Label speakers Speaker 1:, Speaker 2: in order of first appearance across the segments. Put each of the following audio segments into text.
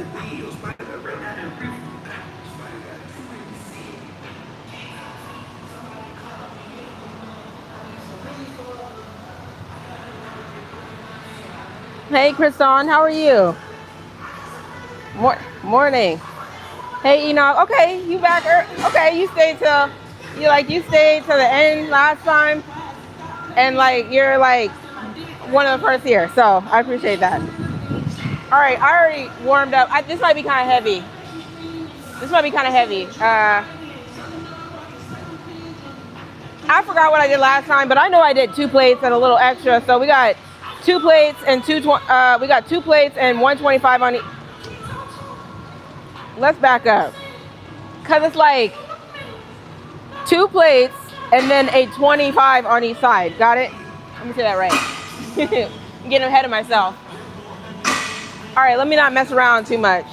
Speaker 1: Hey, Kriston, how are you? Morning. Hey, Enoch. Okay, you back? Okay, you stayed till you stayed till the end last time, and like you're like one of the first here, so I appreciate that. All right, I already warmed up. This might be kind of heavy. This might be kind of heavy. I forgot what I did last time, but I know I did 2 plates and a little extra. So we got 2 plates and we got 2 plates and 125 on each. Let's back up, cause it's like 2 plates and then a 25 on each side. Got it? Let me say that right. I'm getting ahead of myself. All right, let me not mess around too much.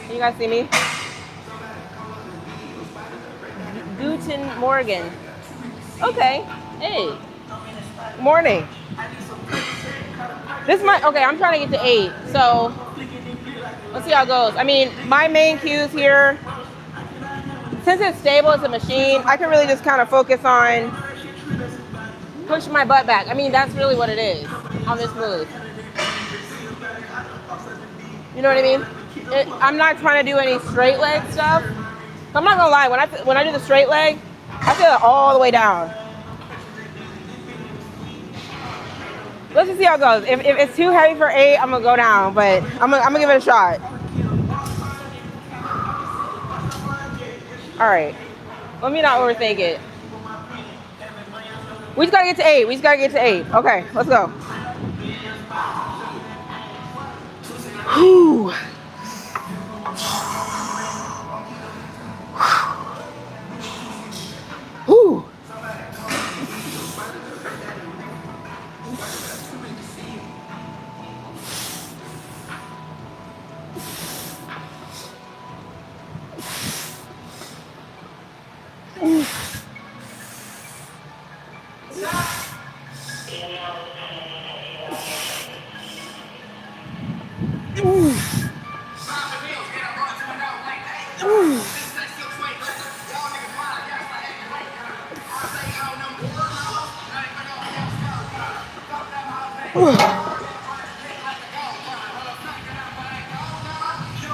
Speaker 1: Can you guys see me? Guten Morgen. Okay. Hey. Morning. Okay, I'm trying to get to 8. So let's see how it goes. I mean, my main cues here, since it's stable, it's a machine, I can really just kind of focus on pushing my butt back. I mean, that's really what it is on this move. You know what I mean? I'm not trying to do any straight leg stuff. So I'm not gonna lie, when I do the straight leg, I feel it all the way down. Let's just see how it goes. If it's too heavy for 8, I'm gonna go down, but I'm gonna give it a shot. All right, let me not overthink it. We just gotta get to 8. Okay, let's go. Whew. Whew.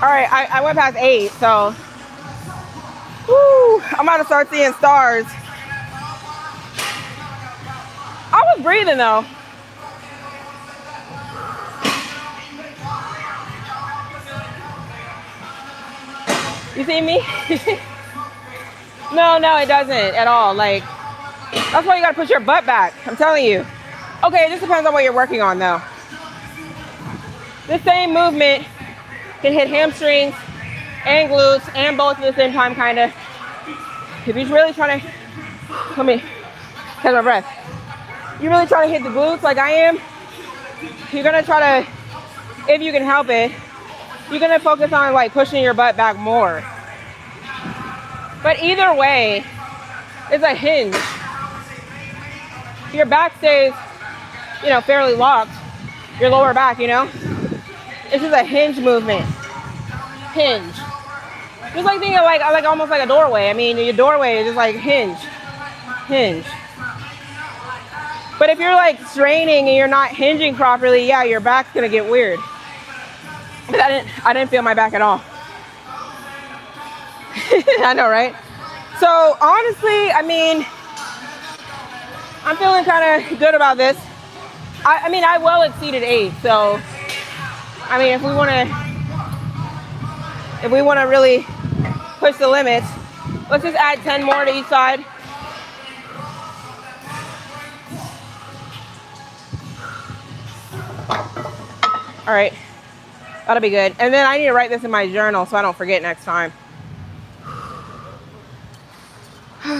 Speaker 1: All right, I went past 8, so I'm about to start seeing stars. I was breathing though. You see me? No, it doesn't at all. Like, that's why you gotta push your butt back. I'm telling you. Okay, it just depends on what you're working on though. The same movement can hit hamstrings and glutes and both at the same time, kind of. If you're really trying to, let me catch my breath. You're really trying to hit the glutes like I am, you're gonna try to, if you can help it, you're gonna focus on like pushing your butt back more. But either way, it's a hinge. Your back stays, fairly locked. Your lower back, This is a hinge movement. Hinge. Just like thinking like almost like a doorway. I mean, your doorway is just like hinge. But if you're like straining and you're not hinging properly, yeah, your back's gonna get weird. But I didn't feel my back at all. I know, right? So honestly, I mean, I'm feeling kind of good about this. I mean, I well exceeded 8, so I mean, if we want to really push the limits, let's just add 10 more to each side. All right, that'll be good. And then I need to write this in my journal so I don't forget next time.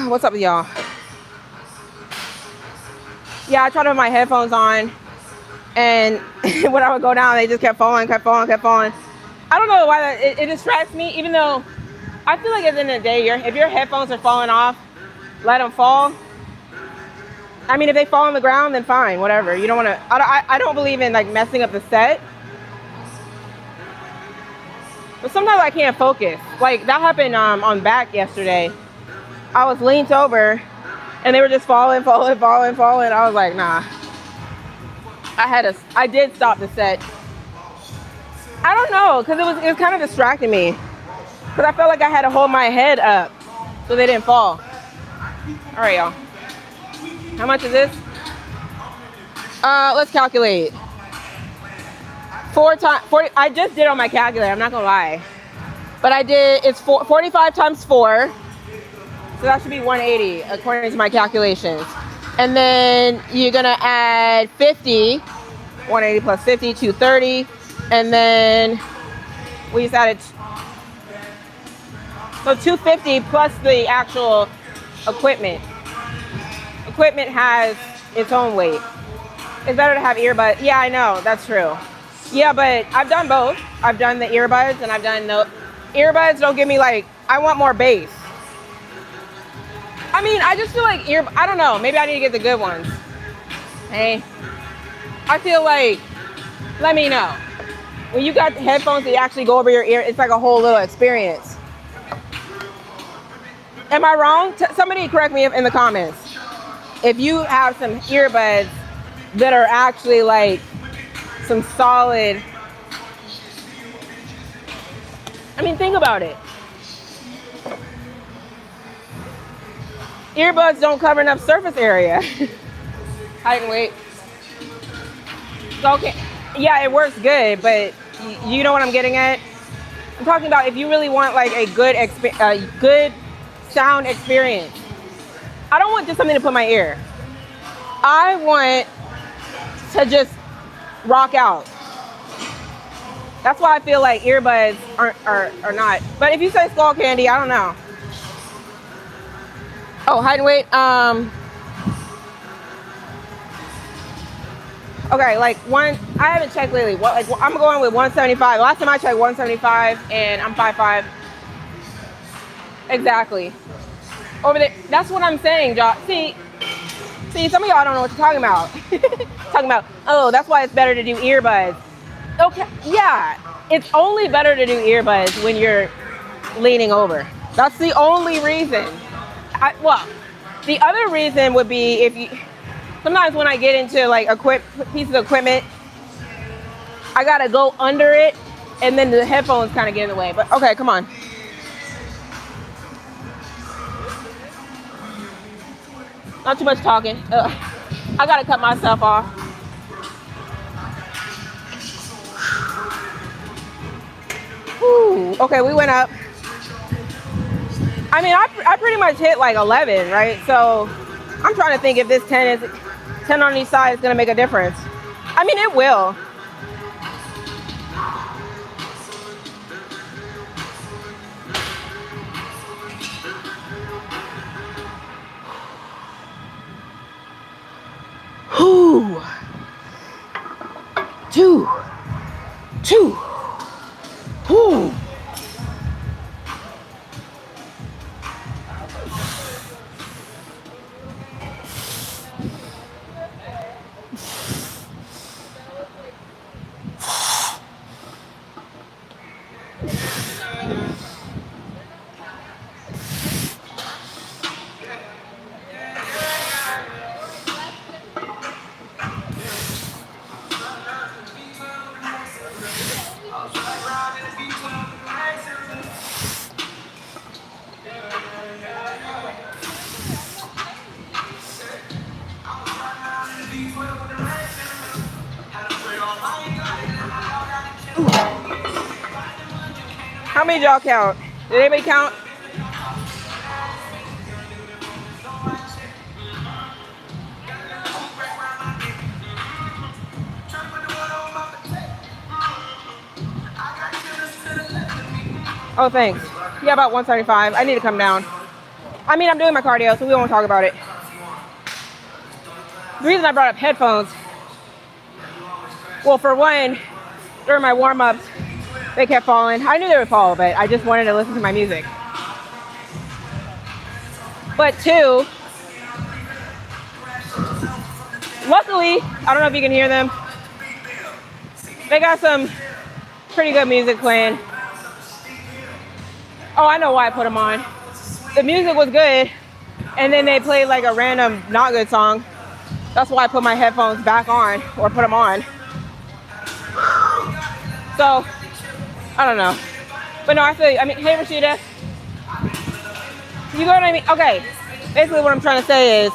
Speaker 1: What's up with y'all? Yeah, I tried to put my headphones on, and when I would go down, they just kept falling. I don't know why it distracts me, even though I feel like at the end of the day, if your headphones are falling off, let them fall. I mean, if they fall on the ground, then fine, whatever. You don't want to, I don't believe in like messing up the set. But sometimes I can't focus. Like that happened on back yesterday. I was leaned over and they were just falling. I was like, nah. I did stop the set. I don't know, because it was kind of distracting me. Because I felt like I had to hold my head up so they didn't fall. All right, y'all. How much is this? Let's calculate. 40. I just did on my calculator, I'm not gonna lie. But it's 45 times 4. So that should be 180 according to my calculations. And then you're gonna add 50. 180 plus 50, 230. And then we just added. So 250 plus the actual equipment. Equipment has its own weight. It's better to have earbuds. Yeah, I know, that's true. Yeah, but I've done both. I've done the earbuds and I've done the earbuds. Don't give me like, I want more bass. I mean, I just feel like I don't know, maybe I need to get the good ones. Hey, I feel like, let me know. When you got headphones that actually go over your ear, it's like a whole little experience. Am I wrong? Somebody correct me in the comments. If you have some earbuds that are actually like some solid, I mean, think about it. Earbuds don't cover enough surface area. Height and weight. So, okay, yeah, it works good, but you know what I'm getting at? I'm talking about if you really want like a good sound experience. I don't want just something to put in my ear. I want to just rock out. That's why I feel like earbuds are not. But if you say skull candy, I don't know. Oh, height and weight. Okay, like I haven't checked lately. I'm going with 175. Last time I checked 175 and I'm 5'5". Exactly. Over there, that's what I'm saying, y'all. See, some of y'all don't know what you're talking about. Talking about, oh, that's why it's better to do earbuds. Okay, yeah, it's only better to do earbuds when you're leaning over. That's the only reason. Well, the other reason would be if you, sometimes when I get into like pieces of equipment, I gotta go under it and then the headphones kind of get in the way. But okay, come on. Not too much talking. I gotta cut myself off. Whew. Okay, we went up. I mean, I pretty much hit like 11, right? So I'm trying to think if this 10 on each side is gonna make a difference. I mean, it will. Whew. Two. Whew. How many did y'all count? Did anybody count? Oh, thanks. Yeah, about 175. I need to come down. I mean, I'm doing my cardio, so we won't talk about it. The reason I brought up headphones, well, for one, during my warm-ups, they kept falling. I knew they would fall, but I just wanted to listen to my music. But two, luckily, I don't know if you can hear them. They got some pretty good music playing. Oh, I know why I put them on. The music was good, and then they played like a random not good song. That's why I put my headphones back on, or put them on. So, I don't know. But no, I feel you. I mean, hey, Rashida. You know what I mean? Okay. Basically what I'm trying to say is,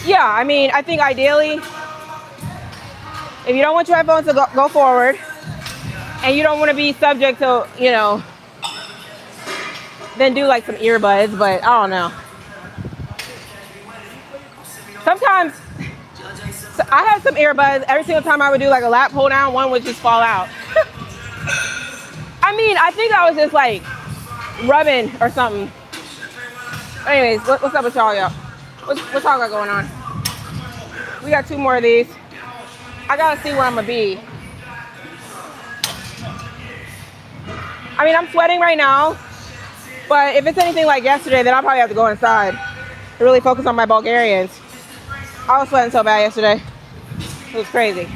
Speaker 1: yeah, I mean, I think ideally, if you don't want your headphones to go forward, and you don't want to be subject to, you know, then do like some earbuds, but I don't know. Sometimes, so I had some earbuds. Every single time I would do like a lap pull down, one would just fall out. I mean, I think I was just like rubbing or something. Anyways, what's up with y'all? What's y'all got going on? We got 2 more of these. I gotta see where I'm gonna be. I mean, I'm sweating right now, but if it's anything like yesterday, then I'll probably have to go inside to really focus on my Bulgarians. I was sweating so bad yesterday. It was crazy.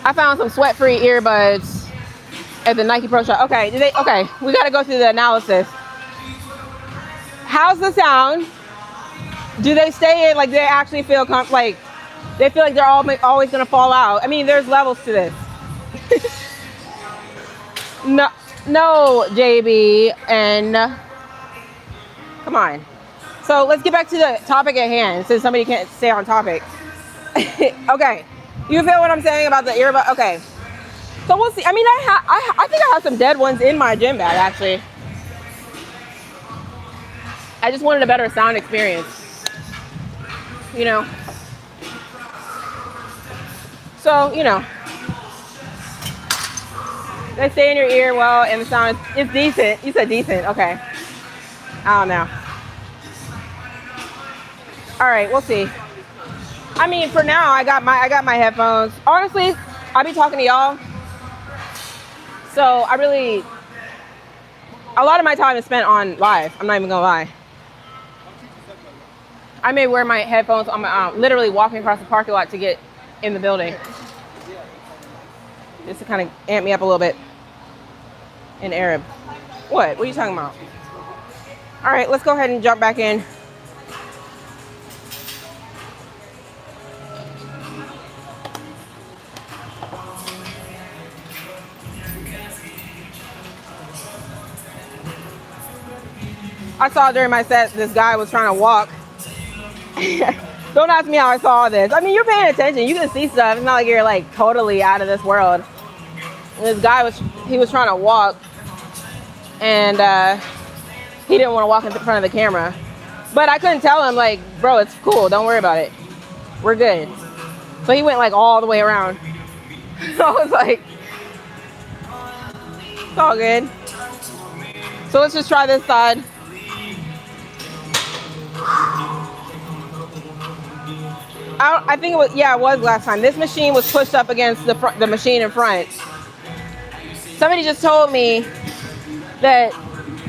Speaker 1: I found some sweat-free earbuds at the Nike Pro Shop. Okay, okay, we gotta go through the analysis. How's the sound? Do they stay in, like, they actually feel like they feel like they're always gonna fall out? I mean, there's levels to this. No, JB, and come on. So let's get back to the topic at hand, since somebody can't stay on topic. Okay, you feel what I'm saying about the earbud? Okay, so we'll see. I mean, I think I have some dead ones in my gym bag, actually. I just wanted a better sound experience, you know. So, you know, they stay in your ear well, and the sound is decent. You said decent, okay. I don't know. All right, we'll see. I mean, for now, I got my headphones. Honestly, I'll be talking to y'all. So a lot of my time is spent on live. I'm not even gonna lie. I may wear my headphones on my literally walking across the parking lot to get in the building, just to kind of amp me up a little bit in Arab. What are you talking about? All right, let's go ahead and jump back in. I saw during my set, this guy was trying to walk. Don't ask me how I saw this. I mean, you're paying attention. You can see stuff. It's not like you're like totally out of this world. And this guy was trying to walk, and he didn't want to walk in front of the camera. But I couldn't tell him, like, bro, it's cool. Don't worry about it. We're good. So he went like all the way around. So I was like, it's all good. So let's just try this side. I think it was, yeah, it was last time. This machine was pushed up against the machine in front. Somebody just told me that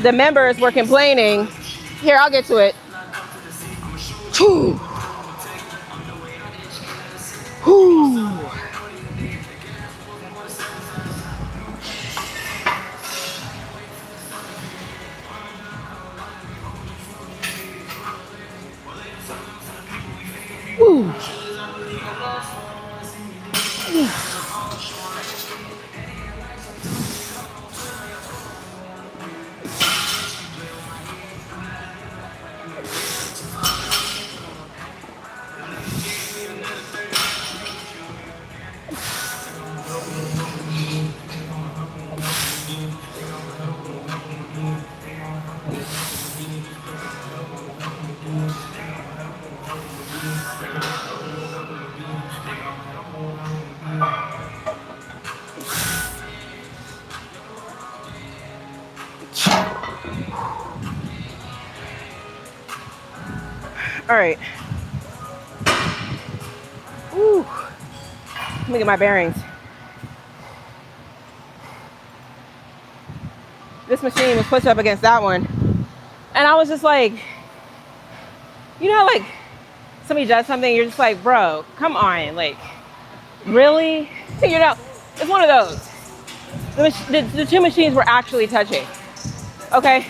Speaker 1: the members were complaining. Here, I'll get to it. Whew. Whew. Woo. All right. Ooh. Let me get my bearings. This machine was pushed up against that one. And I was just like, you know, like somebody does something, you're just like, bro, come on. Like, really? You know, It's one of those. The two machines were actually touching. Okay,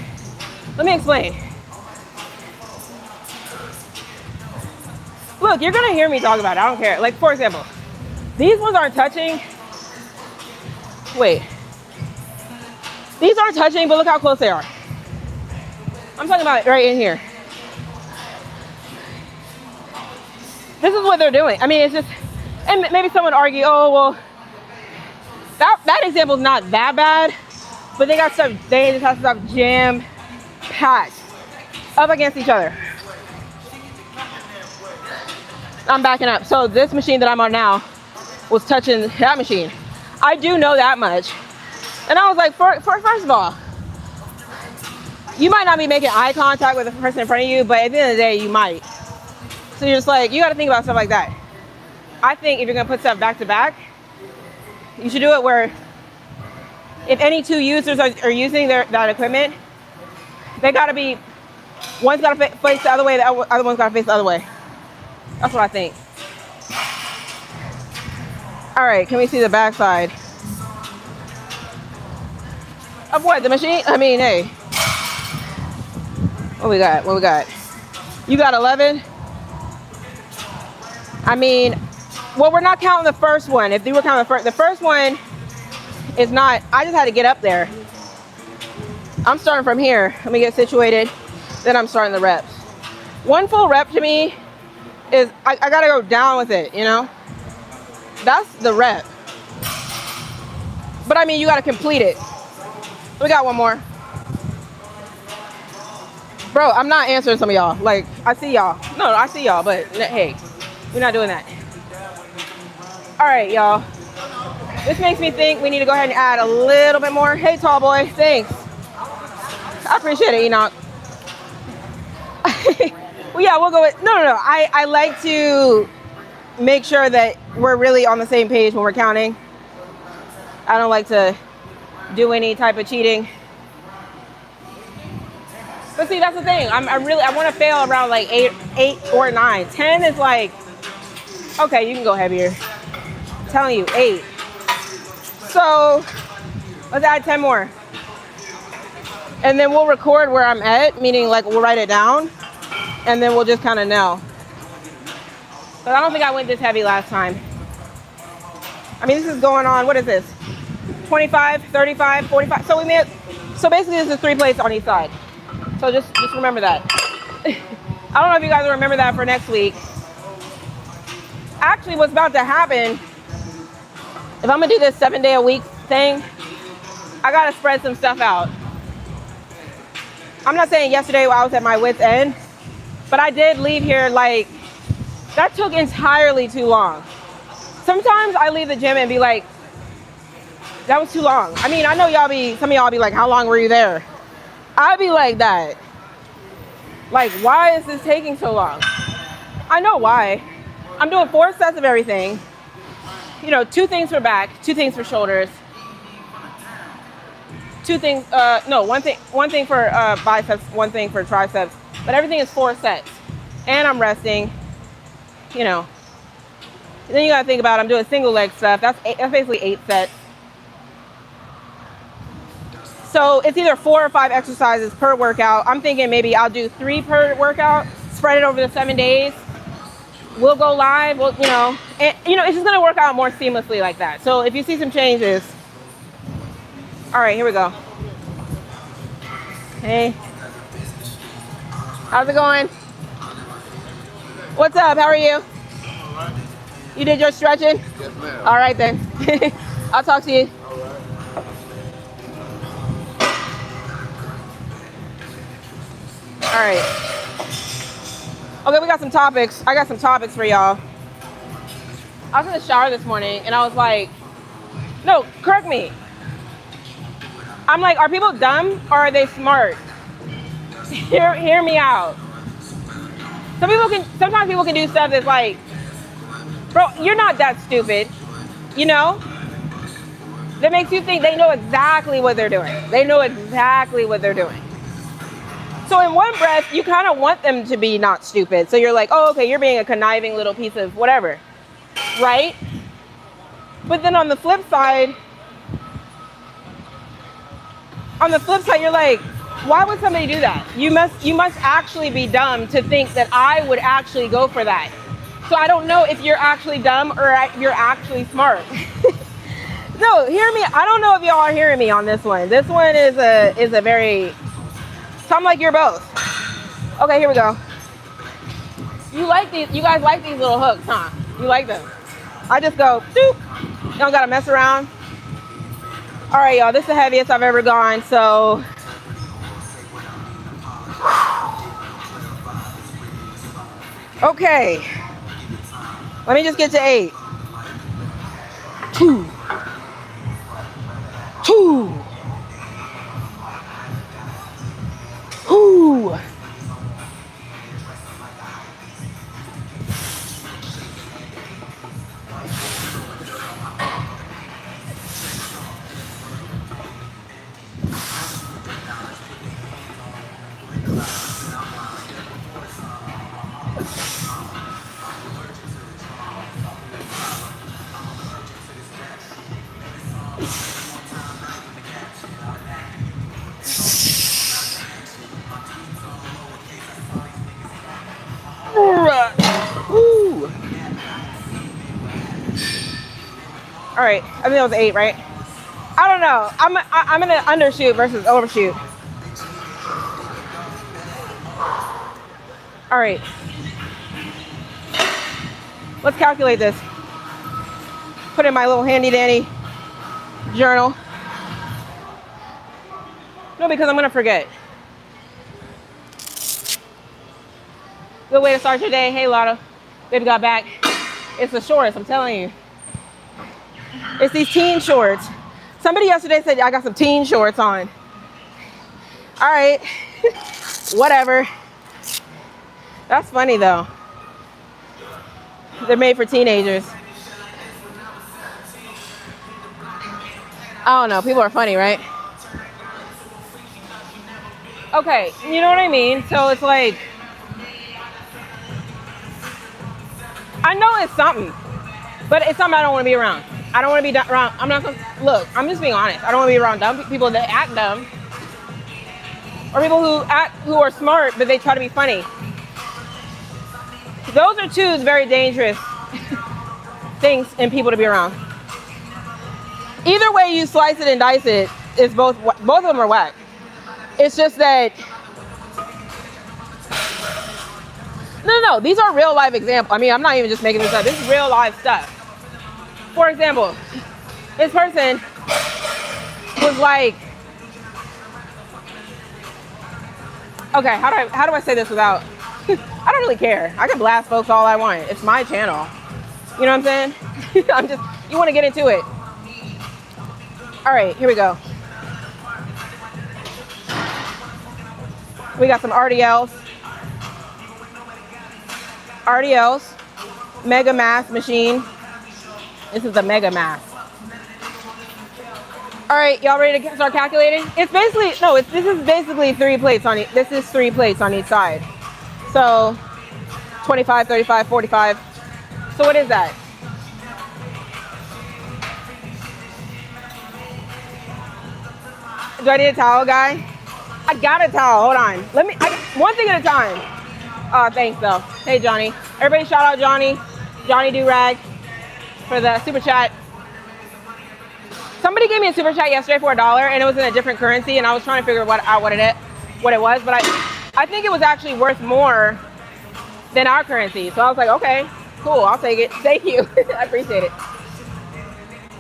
Speaker 1: let me explain. Look, you're gonna hear me talk about it. I don't care. Like, for example, these ones aren't touching. Wait. These aren't touching, but look how close they are. I'm talking about it right in here. This is what they're doing. I mean, it's just, and maybe someone argue, oh, well, that example is not that bad, but they got stuff, they just have stuff jam packed up against each other. I'm backing up. So this machine that I'm on now was touching that machine. I do know that much. And I was like, first of all, you might not be making eye contact with the person in front of you, but at the end of the day, you might. So you're just like, you got to think about stuff like that. I think if you're going to put stuff back to back, you should do it where if any two users are using that equipment, they got to be, one's got to face the other way, the other one's got to face the other way. That's what I think. All right, can we see the back side? Of what, the machine? I mean, hey. What we got? What we got? You got 11? I mean, well, we're not counting the first one. If you were counting the first one is not, I just had to get up there. I'm starting from here. Let me get situated. Then I'm starting the reps. One full rep to me is, I gotta go down with it, you know? That's the rep. But I mean, you gotta complete it. We got one more. Bro, I'm not answering some of y'all. Like, I see y'all. No, I see y'all, but hey, we're not doing that. All right, y'all. This makes me think we need to go ahead and add a little bit more. Hey, tall boy, thanks. I appreciate it, Enoch. Well, yeah, we'll go with, no. I like to make sure that we're really on the same page when we're counting. I don't like to do any type of cheating. But see, that's the thing. I want to fail around like 8 or 9. 10 is like, okay, you can go heavier. I'm telling you, 8. So let's add 10 more. And then we'll record where I'm at, meaning like we'll write it down, and then we'll just kind of know. But I don't think I went this heavy last time. I mean, this is going on, what is this? 25, 35, 45. So basically this is 3 plates on each side. So just remember that. I don't know if you guys remember that for next week. Actually, what's about to happen, if I'm gonna do this 7-day-a-week thing, I gotta spread some stuff out. I'm not saying yesterday I was at my wit's end, but I did leave here like, that took entirely too long. Sometimes I leave the gym and be like, that was too long. I mean, I know some of y'all be like, how long were you there? I'd be like that. Like, why is this taking so long? I know why. I'm doing 4 sets of everything. You know, 2 things for back, 2 things for shoulders. 2 things, one thing for biceps, 1 thing for triceps. But everything is 4 sets. And I'm resting, you know. And then you gotta think about, I'm doing single leg stuff. That's basically 8 sets. So it's either 4 or 5 exercises per workout. I'm thinking maybe I'll do 3 per workout, spread it over the 7 days. We'll go live, you know, and you know, it's just gonna work out more seamlessly like that. So if you see some changes, all right, here we go. Hey, how's it going? What's up? How are you?
Speaker 2: All right.
Speaker 1: You did your stretching?
Speaker 2: Yes, ma'am.
Speaker 1: All right then. I'll talk to you.
Speaker 2: All right.
Speaker 1: All right. Okay, we got some topics. I got some topics for y'all. I was in the shower this morning and I was like, no, correct me. I'm like, are people dumb or are they smart? Hear me out. Sometimes people can do stuff that's like, bro, you're not that stupid, you know? That makes you think they know exactly what they're doing. They know exactly what they're doing. So in one breath, you kind of want them to be not stupid. So you're like, oh, okay, you're being a conniving little piece of whatever, right? But then on the flip side, you're like, why would somebody do that? You must actually be dumb to think that I would actually go for that. So I don't know if you're actually dumb or you're actually smart. No, hear me. I don't know if y'all are hearing me on this one. This one is a very, so I'm like, you're both. Okay, here we go. You guys like these little hooks, huh? You like them. I just go, doop. You don't gotta mess around. All right, y'all, this is the heaviest I've ever gone, so. Okay. Let me just get to 8. 2. 2. Ooh. Ooh. All right, I think that was 8, right? I don't know. I'm gonna undershoot versus overshoot. All right. Let's calculate this. Put in my little handy dandy journal. No, because I'm gonna forget. Good way to start your day. Hey, Lotto. Baby got back. It's the shorts, I'm telling you. It's these teen shorts. Somebody yesterday said I got some teen shorts on. All right. Whatever. That's funny, though. They're made for teenagers. I don't know. People are funny, right? Okay. You know what I mean? So it's like, I know it's something, but it's something I don't want to be around. I don't want to be around. I'm not going to, look, I'm just being honest. I don't want to be around dumb people that act dumb, or people who are smart, but they try to be funny. Those are two very dangerous things in people to be around. Either way you slice it and dice it, it's both of them are whack. It's just that, no, these are real life examples. I mean, I'm not even just making this up. This is real life stuff. For example, this person was like, okay, how do I say this without, I don't really care. I can blast folks all I want. It's my channel. You know what I'm saying? You want to get into it. All right, here we go. We got some RDLs. Mega Mass machine. This is the Mega Mass. All right, y'all ready to start calculating? It's basically, no, this is basically 3 plates on each, this is 3 plates on each side. So 25, 35, 45. So what is that? Do I need a towel, guy? I got a towel, hold on. One thing at a time. Oh, thanks though. Hey, Johnny. Everybody shout out Johnny Do-Rag for the super chat. Somebody gave me a super chat yesterday for $1 and it was in a different currency and I was trying to figure out what it was, but I think it was actually worth more than our currency. So I was like, okay, cool, I'll take it. Thank you. I appreciate it.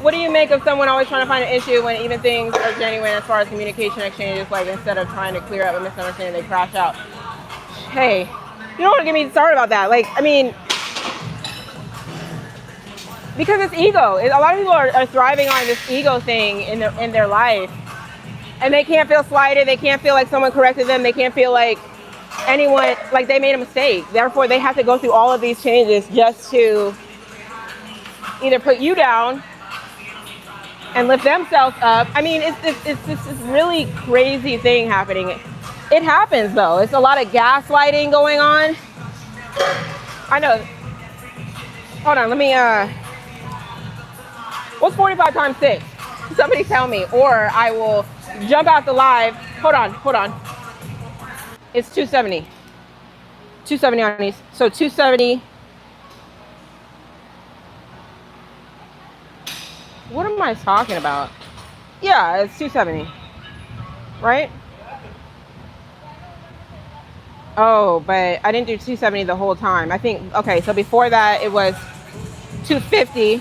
Speaker 1: What do you make of someone always trying to find an issue when even things are genuine as far as communication exchanges, like instead of trying to clear up a misunderstanding, they crash out? Hey, you don't want to get me started about that. Like, I mean, because it's ego. A lot of people are thriving on this ego thing in their life. And they can't feel slighted. They can't feel like someone corrected them. They can't feel like anyone, like they made a mistake. Therefore, they have to go through all of these changes just to either put you down and lift themselves up. I mean, it's this really crazy thing happening. It happens though. It's a lot of gaslighting going on. I know. Hold on, let me What's 45 times 6? Somebody tell me, or I will jump out the live. Hold on. It's 270. 270 on these. So 270. What am I talking about? Yeah, it's 270. Right? Oh, but I didn't do 270 the whole time. I think, okay, so before that it was 250.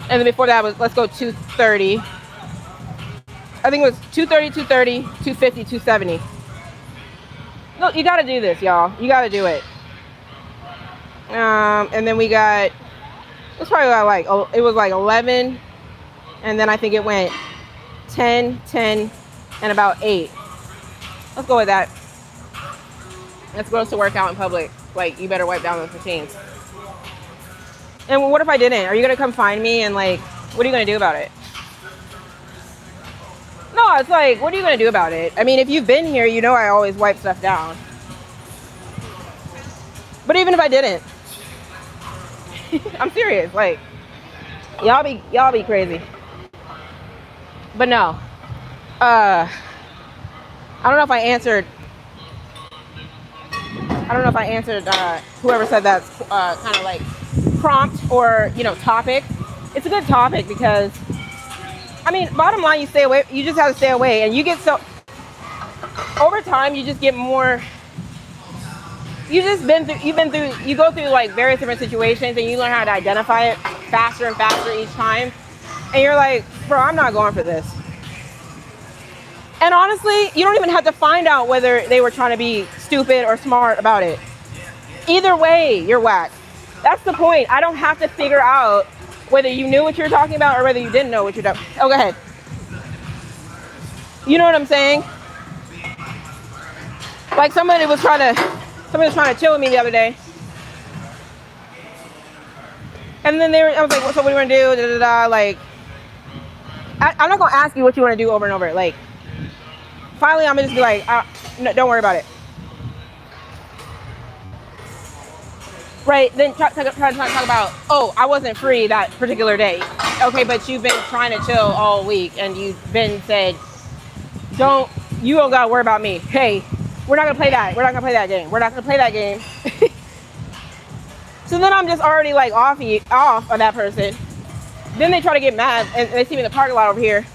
Speaker 1: And then before that was, let's go 230. I think it was 230, 230, 250, 270. No, you got to do this, y'all. You got to do it. And then we got, it's probably like, it was like 11. And then I think it went 10, 10, and about 8. Let's go with that. It's gross to work out in public. Like, you better wipe down those machines. And what if I didn't? Are you going to come find me and like, what are you going to do about it? No, it's like, what are you going to do about it? I mean, if you've been here, you know I always wipe stuff down. But even if I didn't, I'm serious. Like, y'all be crazy. But no. I don't know if I answered whoever said that's kind of like prompt or, you know, topic. It's a good topic because, I mean, bottom line, you stay away. You just have to stay away, and you get so over time. You just get more. You go through like various different situations, and you learn how to identify it faster and faster each time. And you're like, bro, I'm not going for this. And honestly, you don't even have to find out whether they were trying to be stupid or smart about it. Either way, you're whack. That's the point. I don't have to figure out whether you knew what you were talking about or whether you didn't know what you're talking about. Oh, go ahead. You know what I'm saying? Like somebody was trying to chill with me the other day. And then I was like, so what do you want to do? Da, da, da. Like, I'm not going to ask you what you want to do over and over. Like, finally, I'm going to just be like, no, don't worry about it. Right, then try to talk about, oh, I wasn't free that particular day. Okay, but you've been trying to chill all week, and you've been said, you don't got to worry about me. Hey, we're not going to play that. We're not going to play that game. We're not going to play that game. So then I'm just already like off of that person. Then they try to get mad, and they see me in the parking lot over here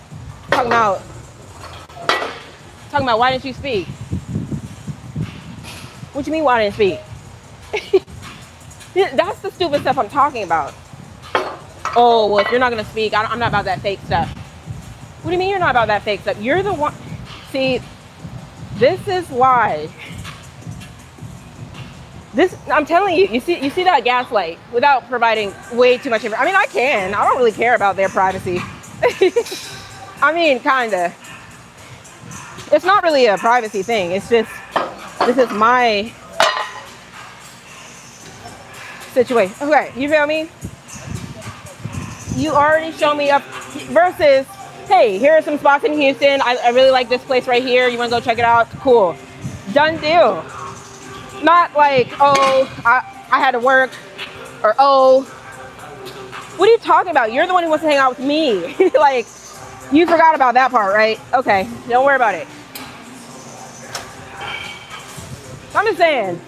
Speaker 1: talking about why didn't you speak? What you mean why didn't speak? That's the stupid stuff I'm talking about. Oh, well, if you're not going to speak, I'm not about that fake stuff. What do you mean you're not about that fake stuff? You're the one. See, this is why. I'm telling you, you see that gaslight without providing way too much information. I mean, I don't really care about their privacy. I mean, kinda. It's not really a privacy thing. It's just, this is my situation. Okay, you feel me? You already show me up versus, hey, here are some spots in Houston. I really like this place right here. You want to go check it out? Cool. Done deal. Not like, oh, I had to work, or oh, what are you talking about? You're the one who wants to hang out with me. Like, you forgot about that part, right? Okay, don't worry about it. I'm just saying.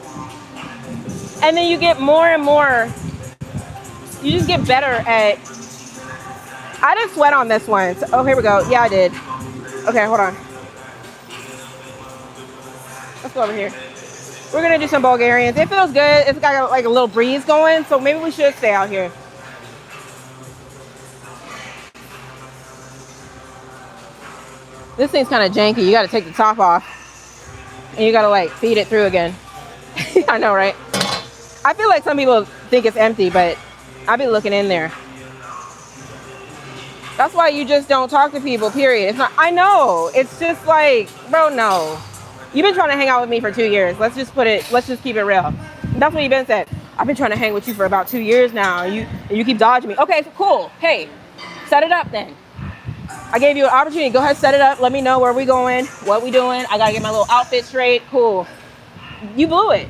Speaker 1: And then you get more and more, you just get better at, I didn't sweat on this one. So, oh, here we go. Yeah, I did. Okay, hold on. Let's go over here. We're going to do some Bulgarians. It feels good. It's got like a little breeze going, so maybe we should stay out here. This thing's kind of janky. You got to take the top off. And you got to like feed it through again. I know, right? I feel like some people think it's empty, but I've been looking in there. That's why you just don't talk to people, period. It's not, I know. It's just like, bro, no. You've been trying to hang out with me for 2 years. Let's just keep it real. That's what you've been said. I've been trying to hang with you for about 2 years now. You keep dodging me. Okay, cool. Hey, set it up then. I gave you an opportunity. Go ahead, set it up. Let me know where we going, what we doing. I gotta get my little outfit straight. Cool. You blew it.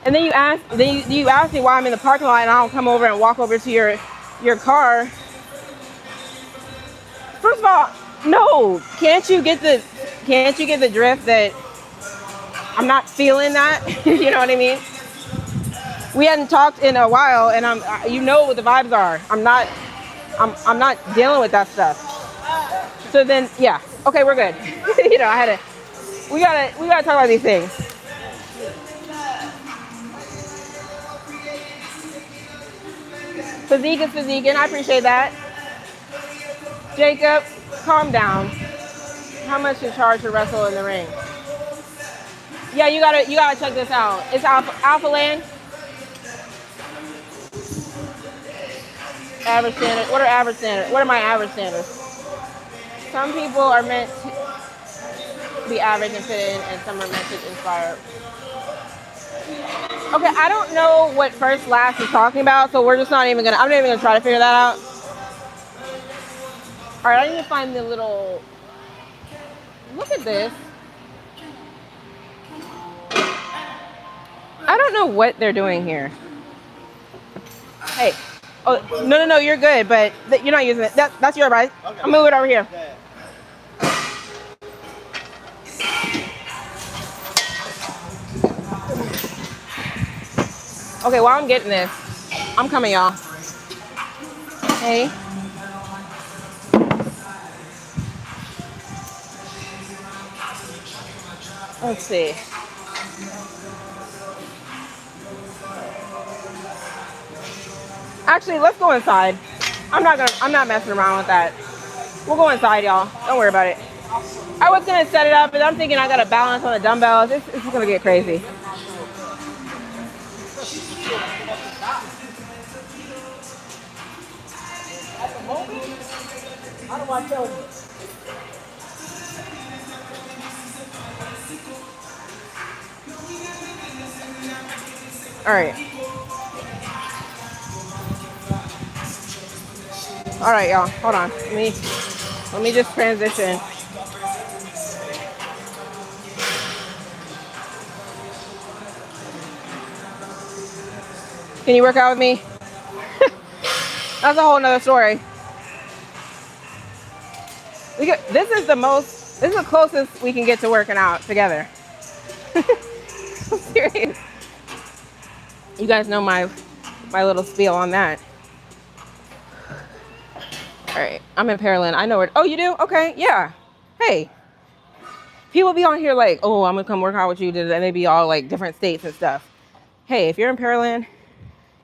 Speaker 1: And then you ask me why I'm in the parking lot and I don't come over and walk over to your your car. First of all, no. Can't you get the drift that I'm not feeling that? You know what I mean? We hadn't talked in a while, and you know what the vibes are. I'm not dealing with that stuff. So then, yeah, okay, we're good. You know, we gotta talk about these things. Physique is physique, and I appreciate that. Jacob, calm down. How much you charge to wrestle in the ring? Yeah, you gotta check this out. It's Alpha Land. Average standard. What are average standards? What are my average standards? Some people are meant to be average and fit in, and some are meant to inspire. Okay, I don't know what first last is talking about, so we're just I'm not even gonna try to figure that out. All right, I need to find the little. Look at this. I don't know what they're doing here. Hey. Oh, no, you're good, but you're not using it. That's your advice. Okay. I'll move it over here. Yeah. Okay, while I'm getting this, I'm coming, y'all. Hey. Let's see. Actually, let's go inside. I'm not messing around with that. We'll go inside, y'all. Don't worry about it. I was gonna set it up, but I'm thinking I gotta balance on the dumbbells. It's gonna get crazy. At the moment, how do I tell you? All right. All right, y'all. Hold on. Let me just transition. Can you work out with me? That's a whole nother story. This is the closest we can get to working out together. I'm serious. You guys know my little spiel on that. All right, I'm in Pearland. I know it. Oh, you do? Okay, yeah. Hey, people be on here like, oh, I'm gonna come work out with you, and they be all like different states and stuff. Hey, if you're in Pearland,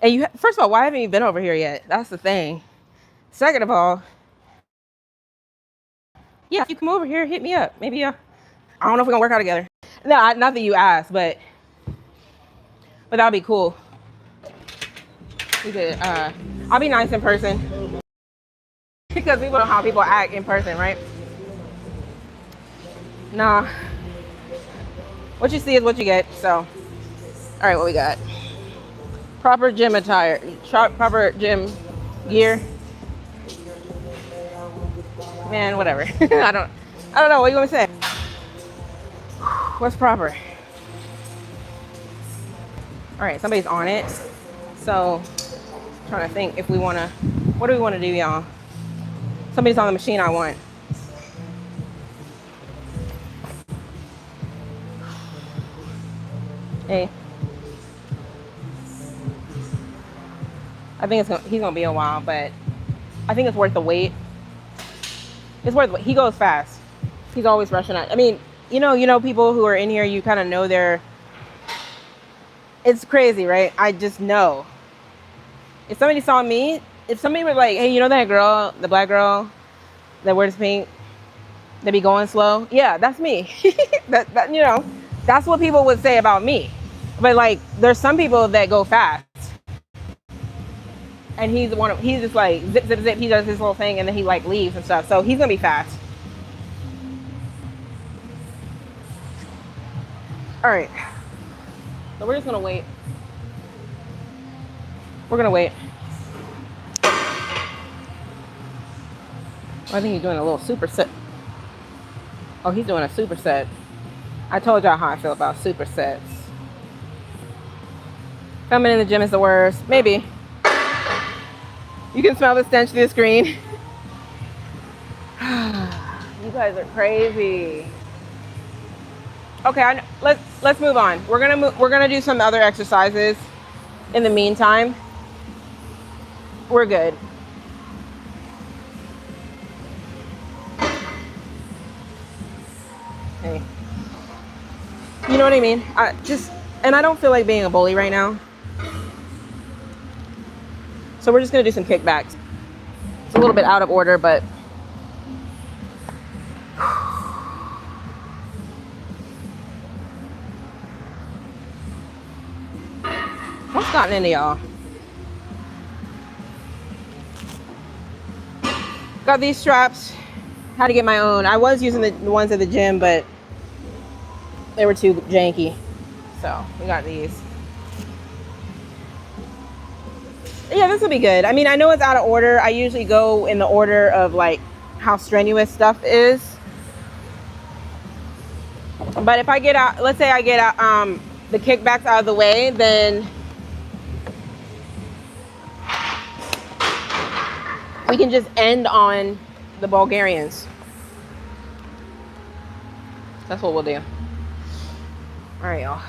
Speaker 1: and first of all, why haven't you been over here yet? That's the thing. Second of all, yeah, if you come over here, hit me up. Maybe I don't know if we're gonna work out together. No, not that you asked, but that'll be cool. We could. I'll be nice in person. Because we know how people act in person, right? Nah. What you see is what you get. So, all right, what we got? Proper gym attire, proper gym gear. Man, whatever. I don't know. What you want me to say? What's proper? All right, somebody's on it. So, I'm trying to think if we want to. What do we want to do, y'all? Somebody's on the machine I want. Hey. I think he's gonna be a while, but I think it's worth the wait. It's worth it. He goes fast. He's always rushing out. I mean, you know people who are in here, you kind of know it's crazy, right? I just know. If somebody saw me, if somebody was like, hey, you know that girl, the black girl that wears pink, that be going slow? Yeah, that's me. that you know, that's what people would say about me. But like, there's some people that go fast. And he's just like zip, zip, zip. He does his little thing and then he like leaves and stuff. So he's gonna be fast. All right. So we're just gonna wait. We're gonna wait. I think he's doing a little superset. Oh, he's doing a superset. I told y'all how I feel about supersets. Coming in the gym is the worst. Maybe. You can smell the stench through the screen. You guys are crazy. Okay, let's move on. We're gonna do some other exercises. In the meantime, we're good. Hey, you know what I mean? And I don't feel like being a bully right now. So we're just gonna do some kickbacks. It's a little bit out of order, but what's gotten into y'all? Got these straps. Had to get my own. I was using the ones at the gym, but they were too janky. So we got these. Yeah, this will be good. I mean, I know it's out of order. I usually go in the order of like how strenuous stuff is. But if I get out, let's say I get out, the kickbacks out of the way, then we can just end on the Bulgarians. That's what we'll do. All right, y'all.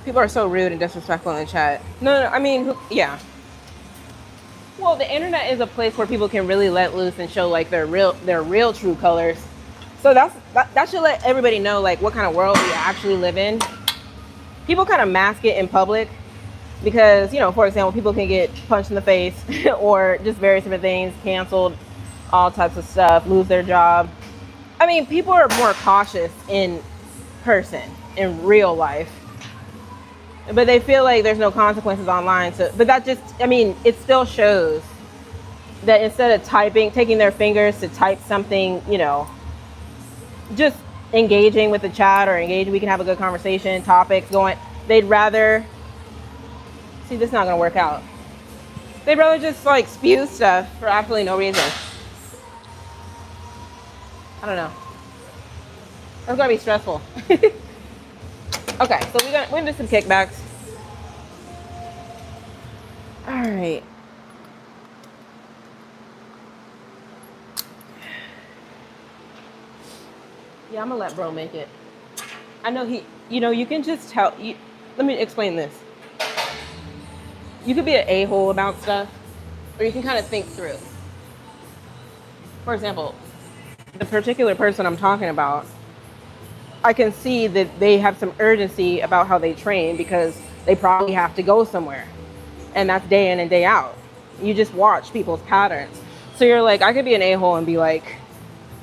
Speaker 1: People are so rude and disrespectful in the chat. No, I mean, yeah. Well, the internet is a place where people can really let loose and show like their real true colors. So that should let everybody know like what kind of world we actually live in. People kind of mask it in public because, you know, for example, people can get punched in the face or just various different things, canceled, all types of stuff, lose their job. I mean, people are more cautious in person, in real life. But they feel like there's no consequences online. So, but that just, I mean, it still shows that instead of taking their fingers to type something, you know, just engaging with the chat or we can have a good conversation, topics going, they'd rather, see, this is not going to work out. They'd rather just like spew stuff for absolutely no reason. I don't know. That's going to be stressful. Okay, so we're gonna do some kickbacks. All right. Yeah, I'm gonna let bro make it. I know you know, you can just tell. Let me explain this. You could be an a-hole about stuff, or you can kind of think through. For example, the particular person I'm talking about, I can see that they have some urgency about how they train because they probably have to go somewhere. And that's day in and day out. You just watch people's patterns. So you're like, I could be an a-hole and be like,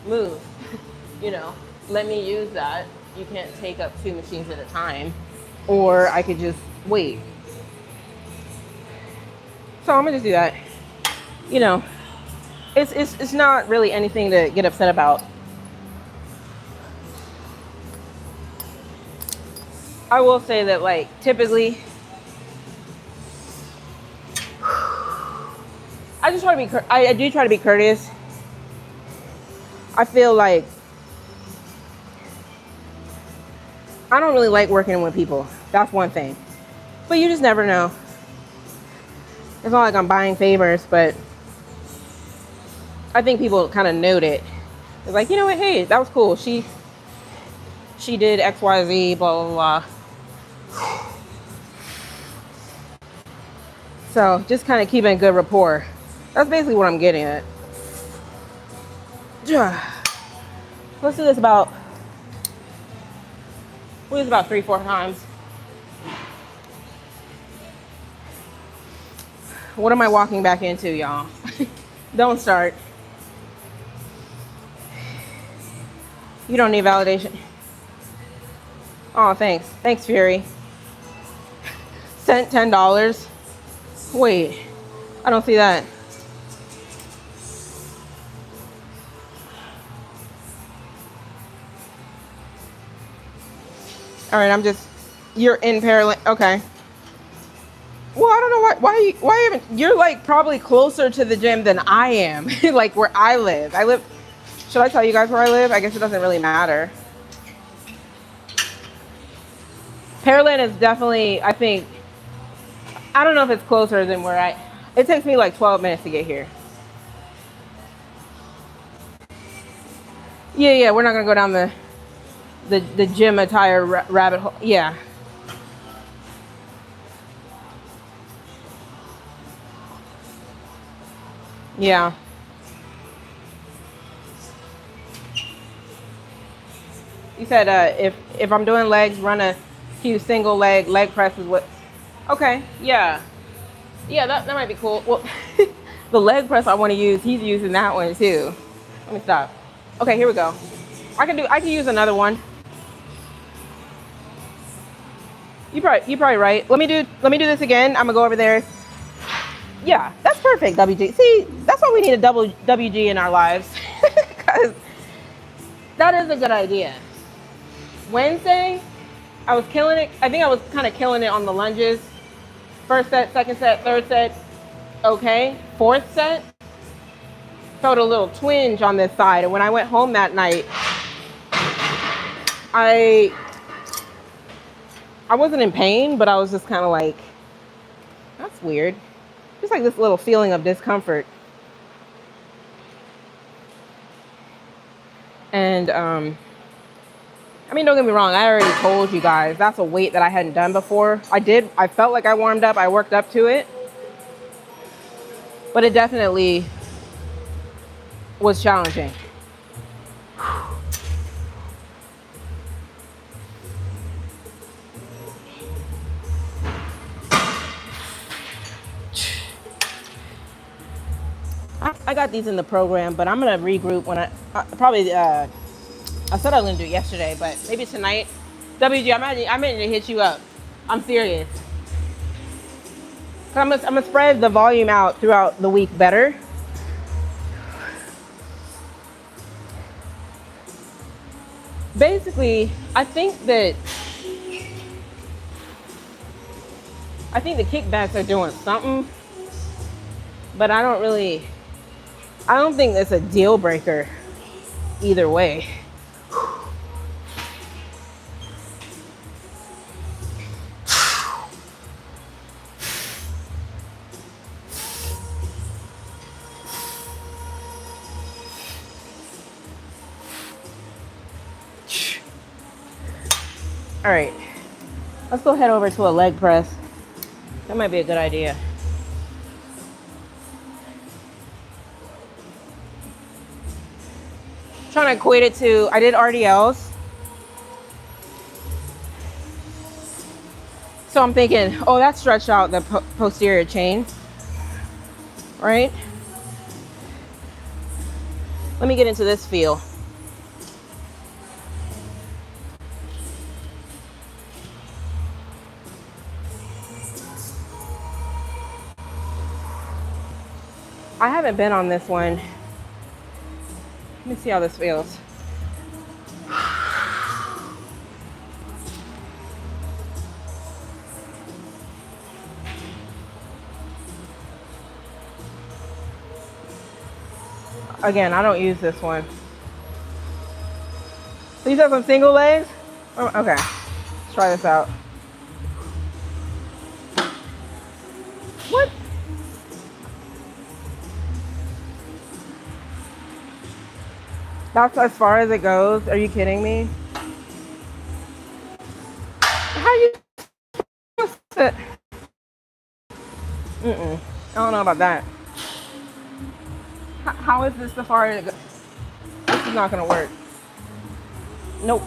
Speaker 1: move, you know, let me use that. You can't take up 2 machines at a time. Or I could just wait. So I'm gonna just do that. You know, it's not really anything to get upset about. I will say that, like, typically, I do try to be courteous. I feel like I don't really like working with people. That's one thing. But you just never know. It's not like I'm buying favors, but I think people kind of note it. It's like, you know what, hey, that was cool. She did XYZ, blah, blah, blah. So just kind of keeping good rapport. That's basically what I'm getting at. Let's do this about 3-4 times. What am I walking back into, y'all? Don't start. You don't need validation. Oh, thanks. Thanks, Fury. Sent $10. Wait, I don't see that. All right, you're in parallel. Okay. Well, I don't know why haven't, you're like probably closer to the gym than I am. Like where I live. Should I tell you guys where I live? I guess it doesn't really matter. Pearland is definitely, I think, I don't know if it's closer than where it takes me like 12 minutes to get here. Yeah, we're not gonna go down the gym attire rabbit hole. Yeah. Yeah. You said if I'm doing legs, run a few single leg presses with. Okay. Yeah. Yeah, that might be cool. Well, the leg press I want to use, he's using that one too. Let me stop. Okay, here we go. I can use another one. You're probably right. Let me do this again. I'm gonna go over there. Yeah, that's perfect, WG. See, that's why we need a double WG in our lives. Because that is a good idea. Wednesday, I was killing it. I think I was kind of killing it on the lunges. First set, second set, third set, okay. Fourth set, felt a little twinge on this side. And when I went home that night, I wasn't in pain, but I was just kind of like, that's weird. Just like this little feeling of discomfort. And I mean, don't get me wrong, I already told you guys that's a weight that I hadn't done before. I felt like I warmed up, I worked up to it. But it definitely was challenging. I got these in the program, but I'm gonna regroup when I said I was gonna do it yesterday, but maybe tonight. WG, I'm ready to hit you up. I'm serious. I'm gonna spread the volume out throughout the week better. Basically, I think the kickbacks are doing something, but I don't think it's a deal breaker either way. All right, let's go head over to a leg press. That might be a good idea. Trying to equate it to, I did RDLs. So I'm thinking, oh, that stretched out the posterior chain, right? Let me get into this feel. I haven't been on this one. Let me see how this feels. Again, I don't use this one. So you said some single legs? Oh, okay, let's try this out. What? That's as far as it goes? Are you kidding me? How you supposed to? I don't know about that. How is this the far as it goes? This is not gonna work. Nope.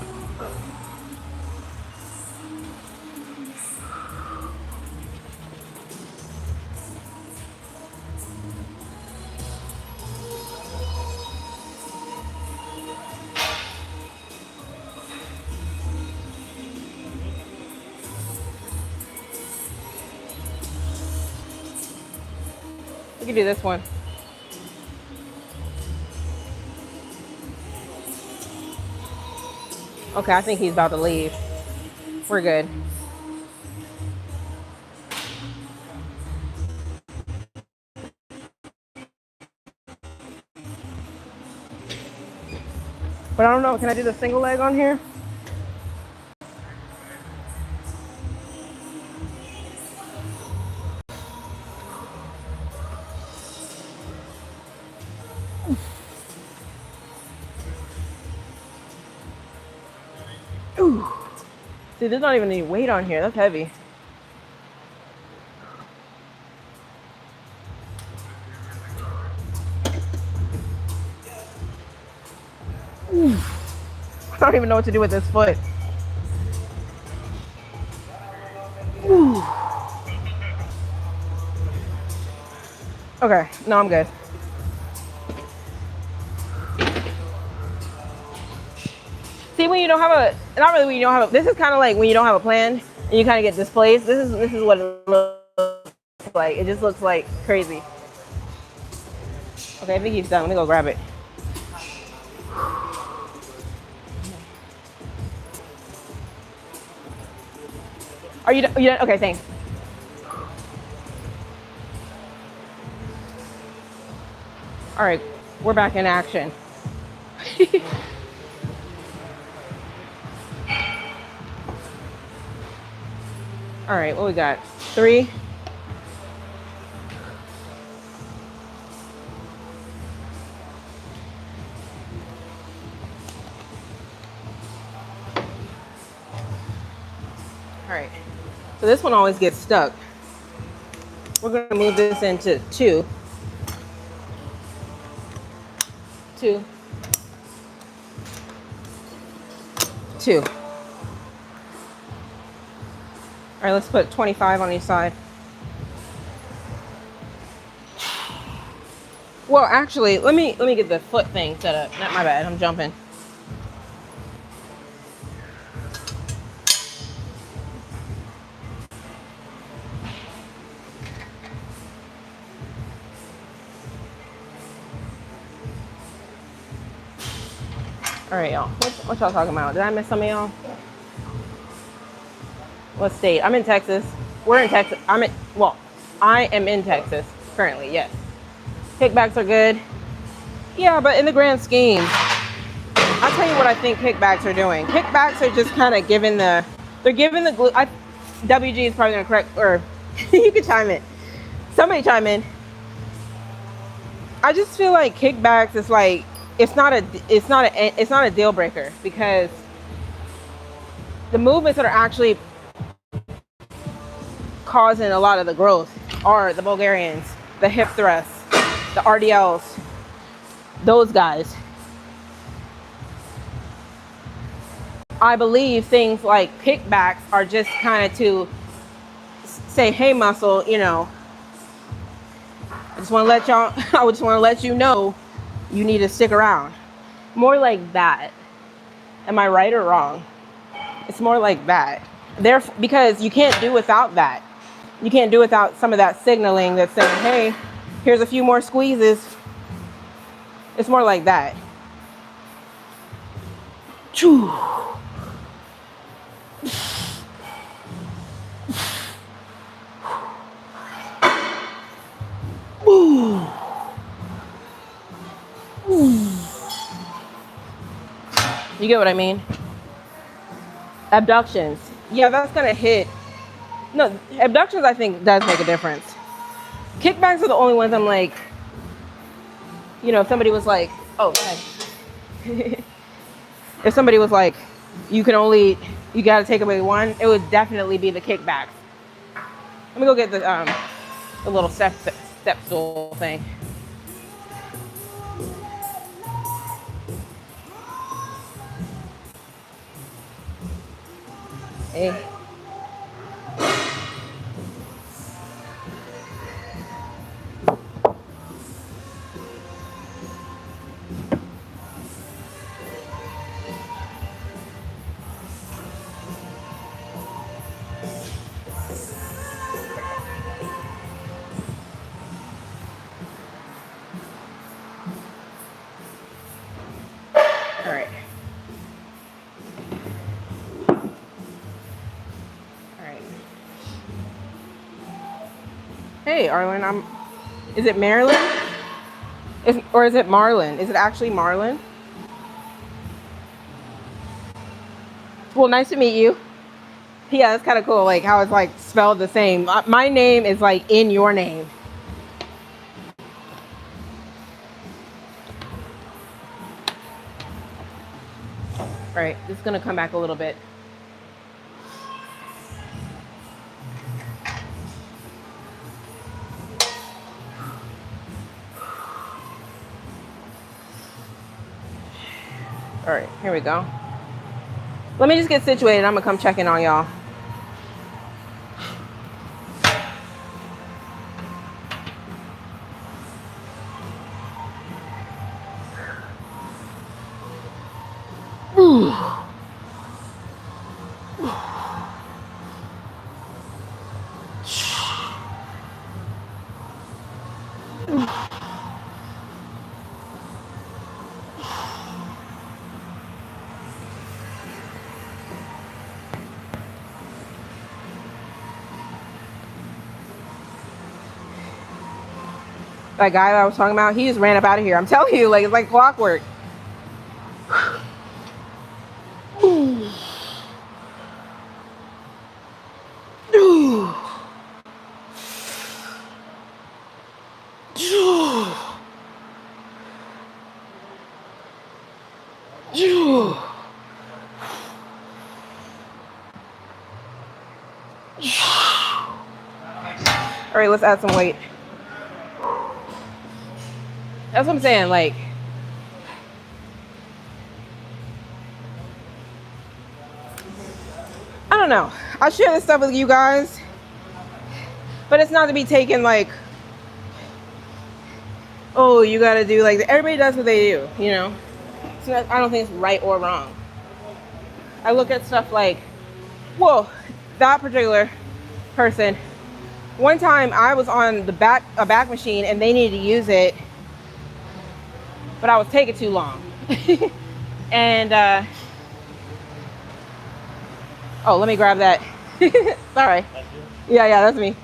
Speaker 1: We can do this one. Okay, I think he's about to leave. We're good. But I don't know, can I do the single leg on here? Ooh. See, there's not even any weight on here. That's heavy. Ooh. I don't even know what to do with this foot. Ooh. Okay, no, I'm good. See, when you don't have a, not really when you don't have a, this is kind of like when you don't have a plan and you kind of get displaced. This is what it looks like. It just looks like crazy. Okay, I think he's done. Let me go grab it. Are you done? Okay, thanks. All right, we're back in action. All right, what we got? 3. All right, so this one always gets stuck. We're gonna move this into 2. 2. 2. All right, let's put 25 on each side. Well, actually, let me get the foot thing set up. Not my bad. I'm jumping. All right, y'all. What y'all talking about? Did I miss some of y'all? What state? I'm in Texas. We're in Texas. I am in Texas currently, yes. Kickbacks are good. Yeah, but in the grand scheme, I'll tell you what I think kickbacks are doing. Kickbacks are just kind of giving the, they're giving the glue. WG is probably going to correct, or you can chime in. Somebody chime in. I just feel like kickbacks is like, it's not a deal breaker, because the movements that are actually causing a lot of the growth are the Bulgarians, the hip thrusts, the RDLs, those guys. I believe things like kickbacks are just kind of to say, hey, muscle, you know, I just want to let you know you need to stick around. More like that. Am I right or wrong? It's more like that. Because you can't do without that. You can't do without some of that signaling that's saying, hey, here's a few more squeezes. It's more like that. Choo. Ooh. Ooh. You get what I mean? Abductions. Yeah, that's gonna hit. No, abductions I think does make a difference. Kickbacks are the only ones I'm like, you know, if somebody was like, oh, okay. If somebody was like, you gotta take away one, it would definitely be the kickbacks. Let me go get the little step stool thing. Hey. All right. Hey, Arlyn, is it Marilyn? Or is it Marlin? Is it actually Marlin? Well, nice to meet you. Yeah, that's kind of cool, like how it's like spelled the same. My name is like in your name. All right, right, this is gonna come back a little bit. All right, here we go. Let me just get situated. I'm gonna come check in on y'all. That guy that I was talking about, he just ran up out of here. I'm telling you, like, it's like clockwork. All right, let's add some weight. That's what I'm saying, like, I don't know. I share this stuff with you guys, but it's not to be taken like, oh, you gotta do like, everybody does what they do, you know? So I don't think it's right or wrong. I look at stuff like, whoa, that particular person, one time I was on a back machine and they needed to use it, but I was taking too long. And, oh, let me grab that. Sorry. Yeah, that's me.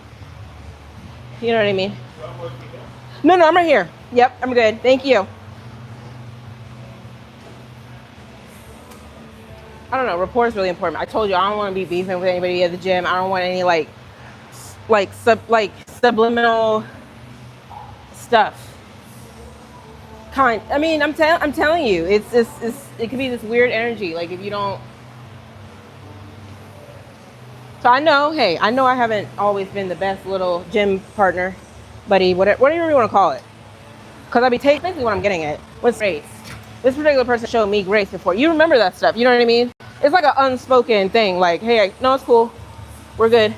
Speaker 1: You know what I mean? No, I'm right here. Yep, I'm good. Thank you. I don't know. Rapport is really important. I told you I don't want to be beefing with anybody at the gym. I don't want any like subliminal stuff. I mean, I'm telling you, it could be this weird energy. Like if you don't. So I know I haven't always been the best little gym partner, buddy, whatever you want to call it. Because I'd be taking basically what I'm getting at. What's grace? This particular person showed me grace before. You remember that stuff, you know what I mean? It's like an unspoken thing, like, hey, no, it's cool. We're good.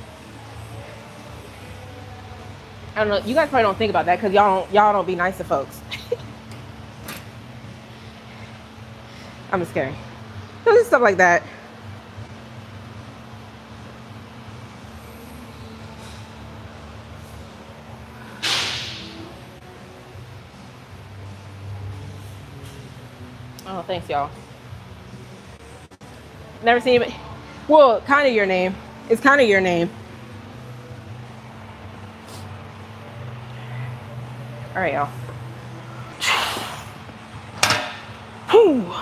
Speaker 1: I don't know, you guys probably don't think about that because y'all don't be nice to folks. I'm just kidding. There's stuff like that. Oh, thanks, y'all. Never seen it. Well, kind of your name. It's kind of your name. All right, y'all. Whew.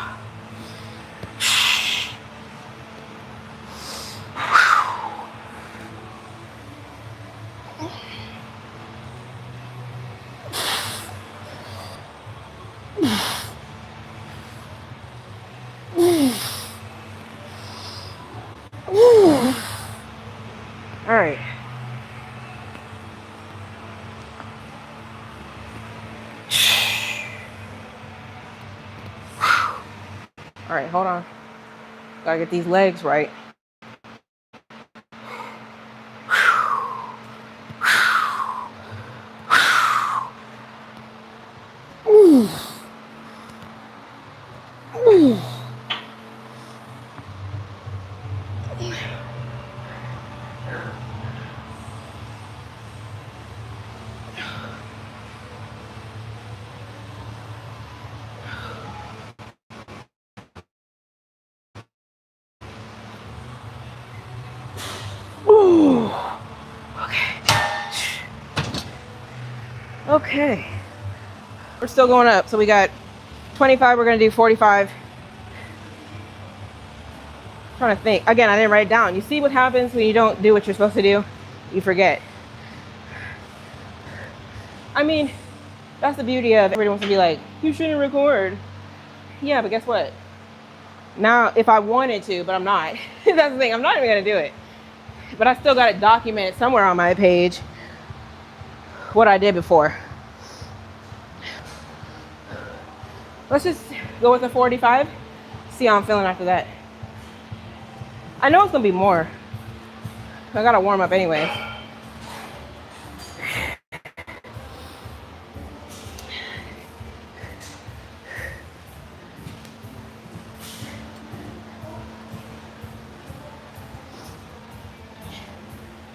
Speaker 1: All right. All right, hold on. Gotta get these legs right. Okay. We're still going up. So we got 25, we're gonna do 45. I'm trying to think. Again, I didn't write it down. You see what happens when you don't do what you're supposed to do? You forget. I mean, that's the beauty of everybody wants to be like, you shouldn't record. Yeah, but guess what? Now, if I wanted to, but I'm not. That's the thing. I'm not even going to do it. But I still got it documented somewhere on my page what I did before. Let's just go with a 45. See how I'm feeling after that. I know it's going to be more. I got to warm up anyway.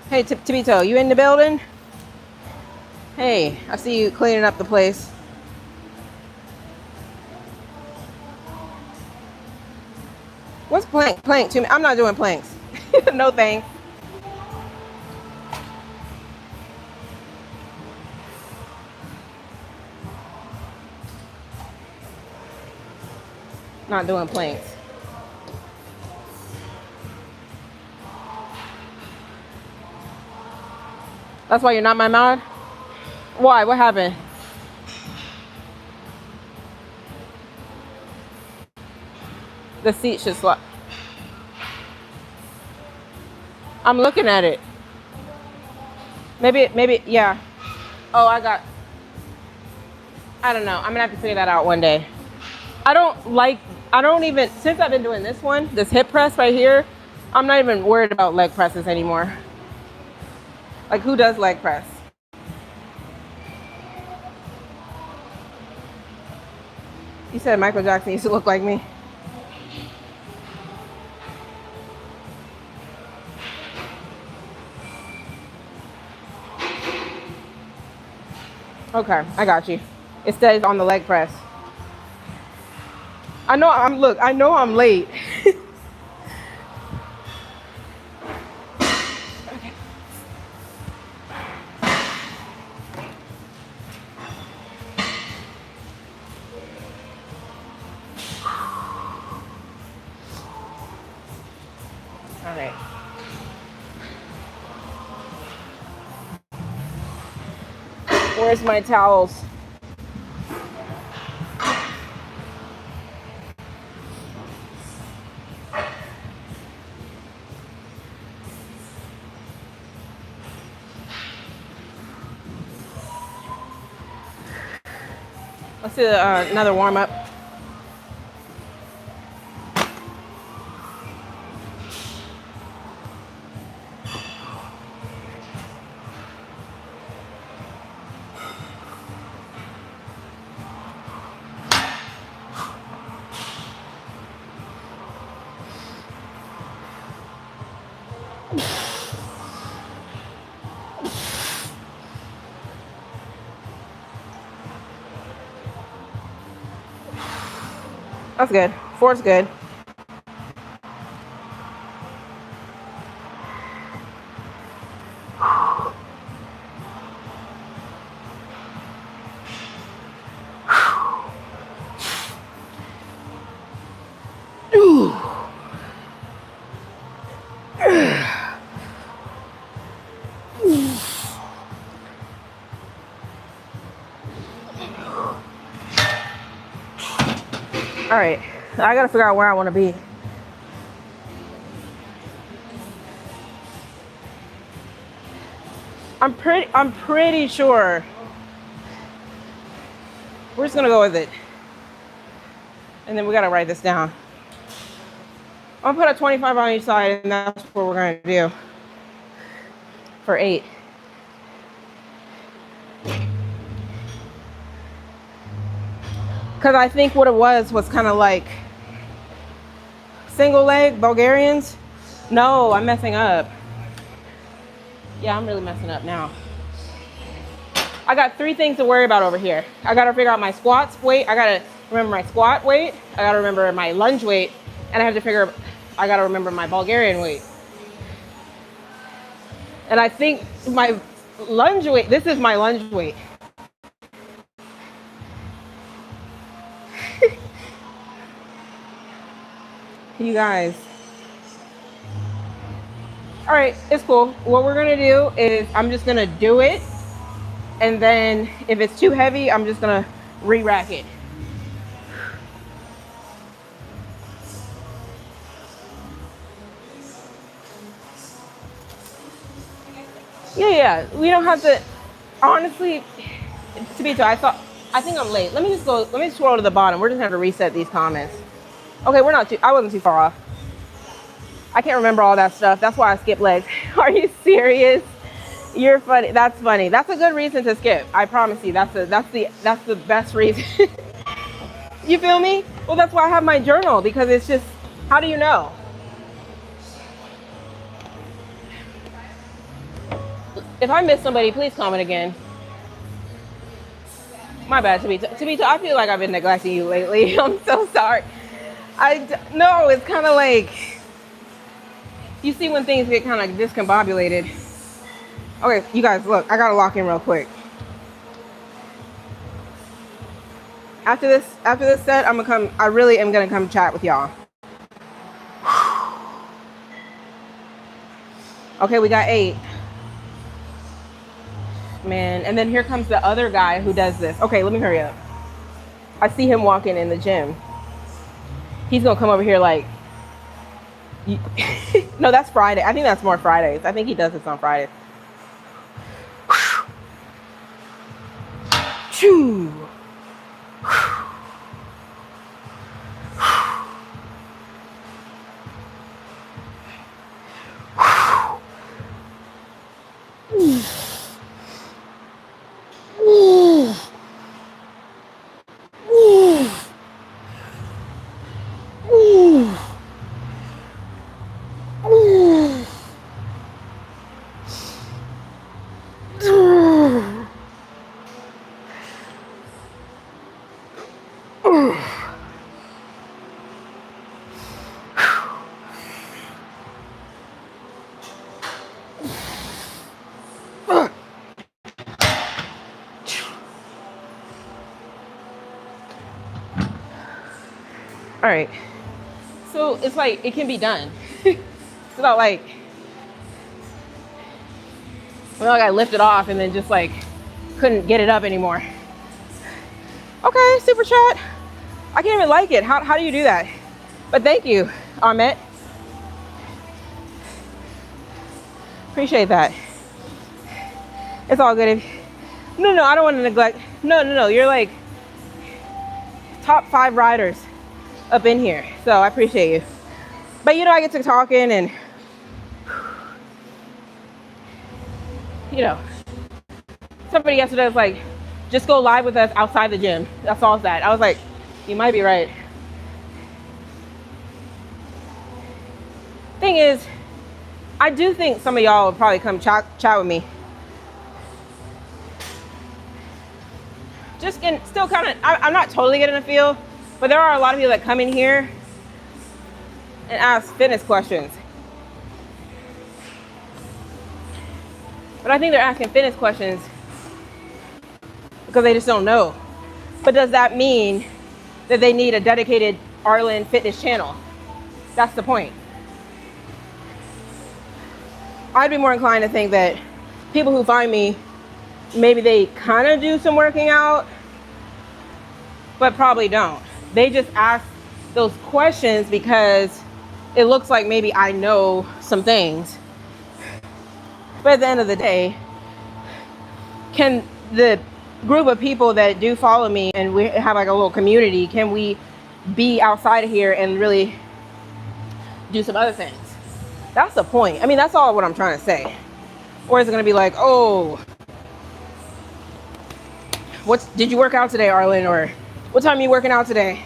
Speaker 1: Hey, Tabito, you in the building? Hey, I see you cleaning up the place. What's plank? Plank to me? I'm not doing planks. No thanks. Not doing planks. That's why you're not my mod? Why? What happened? The seat should slide. I'm looking at it. Maybe, yeah. Oh, I don't know. I'm gonna have to figure that out one day. I don't even, since I've been doing this hip press right here, I'm not even worried about leg presses anymore. Like, who does leg press? You said Michael Jackson used to look like me. Okay, I got you. It stays on the leg press. I know I'm late. Okay. All right. Where's my towels? Let's do another warm up. That's good. 4's good. All right, I gotta figure out where I want to be. I'm pretty sure. We're just gonna go with it, and then we gotta write this down. I'm gonna put a 25 on each side, and that's what we're gonna do for 8. Because I think what it was kind of like single leg Bulgarians. No, I'm messing up. Yeah, I'm really messing up now. I got 3 things to worry about over here. I got to figure out my squats weight. I got to remember my squat weight. I got to remember my lunge weight. And I got to remember my Bulgarian weight. And I think my lunge weight, this is my lunge weight. You guys. All right, it's cool. What we're gonna do is I'm just gonna do it, and then if it's too heavy, I'm just gonna re-rack it. Yeah. We don't have to. Honestly, to be told, I think I'm late. Let me scroll to the bottom. We're just gonna have to reset these comments. Okay, I wasn't too far off. I can't remember all that stuff. That's why I skip legs. Are you serious? You're funny. That's funny. That's a good reason to skip. I promise you. That's the best reason. You feel me? Well, that's why I have my journal, because it's just, how do you know? If I miss somebody, please comment again. My bad, Tabitha. I feel like I've been neglecting you lately. I'm so sorry. No, it's kind of like, you see when things get kind of discombobulated. Okay, you guys, look, I gotta lock in real quick. After this set, I really am gonna come chat with y'all. Okay, we got 8. Man, and then here comes the other guy who does this. Okay, let me hurry up. I see him walking in the gym. He's gonna come over here like, no, that's Friday. I think that's more Fridays. I think he does this on Fridays. Choo. All right, so it's like, it can be done. It's not like, well, I lift it off and then just like couldn't get it up anymore. Okay, super chat. I can't even like it. How do you do that? But thank you, Ahmet. Appreciate that. It's all good. No, I don't want to neglect. No. You're like top 5 riders up in here, so I appreciate you. But you know, I get to talking, and you know, somebody yesterday was like, just go live with us outside the gym. That's all that. I was like, you might be right. Thing is, I do think some of y'all will probably come chat with me. Just still kind of, I'm not totally getting a feel, but there are a lot of people that come in here and ask fitness questions. But I think they're asking fitness questions because they just don't know. But does that mean that they need a dedicated Arlyn fitness channel? That's the point. I'd be more inclined to think that people who find me, maybe they kind of do some working out, but probably don't. They just ask those questions because it looks like maybe I know some things. But at the end of the day, can the group of people that do follow me and we have like a little community, can we be outside of here and really do some other things? That's the point. I mean, that's all what I'm trying to say. Or is it going to be like, oh, did you work out today, Arlyn? Or what time are you working out today?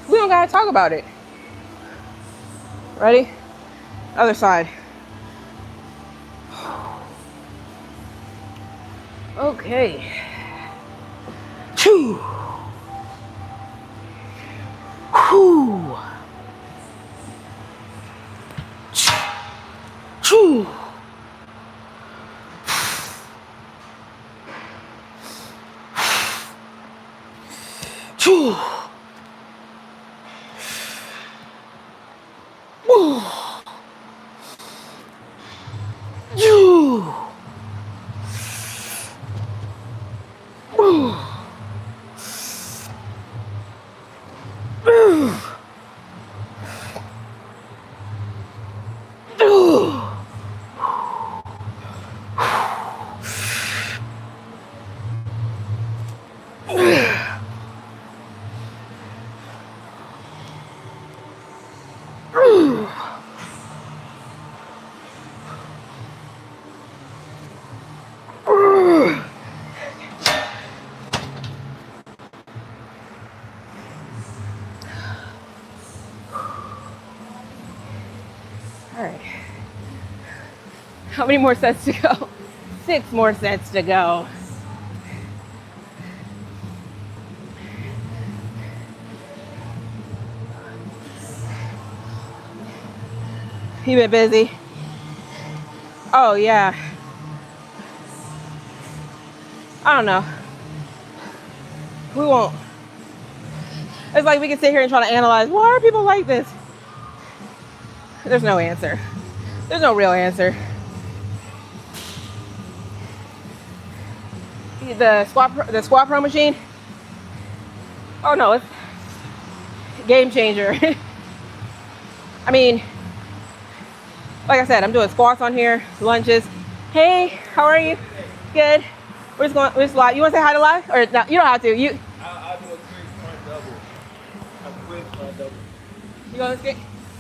Speaker 1: We don't got to talk about it. Ready? Other side. Okay. Choo. Whoo. Choo. Choo. Woo. You. Woo. All right. How many more sets to go? 6 more sets to go. You been busy? Oh yeah. I don't know. We won't. It's like we can sit here and try to analyze, why are people like this? There's no answer. There's no real answer. The squat pro machine. Oh no, it's game changer. I mean, like I said, I'm doing squats on here, lunges. Hey, how are you? Good. We're just live. You want to say hi to live? Or no, you don't have to.
Speaker 2: I'll do a quick front double. A quick front double.
Speaker 1: You going to skate?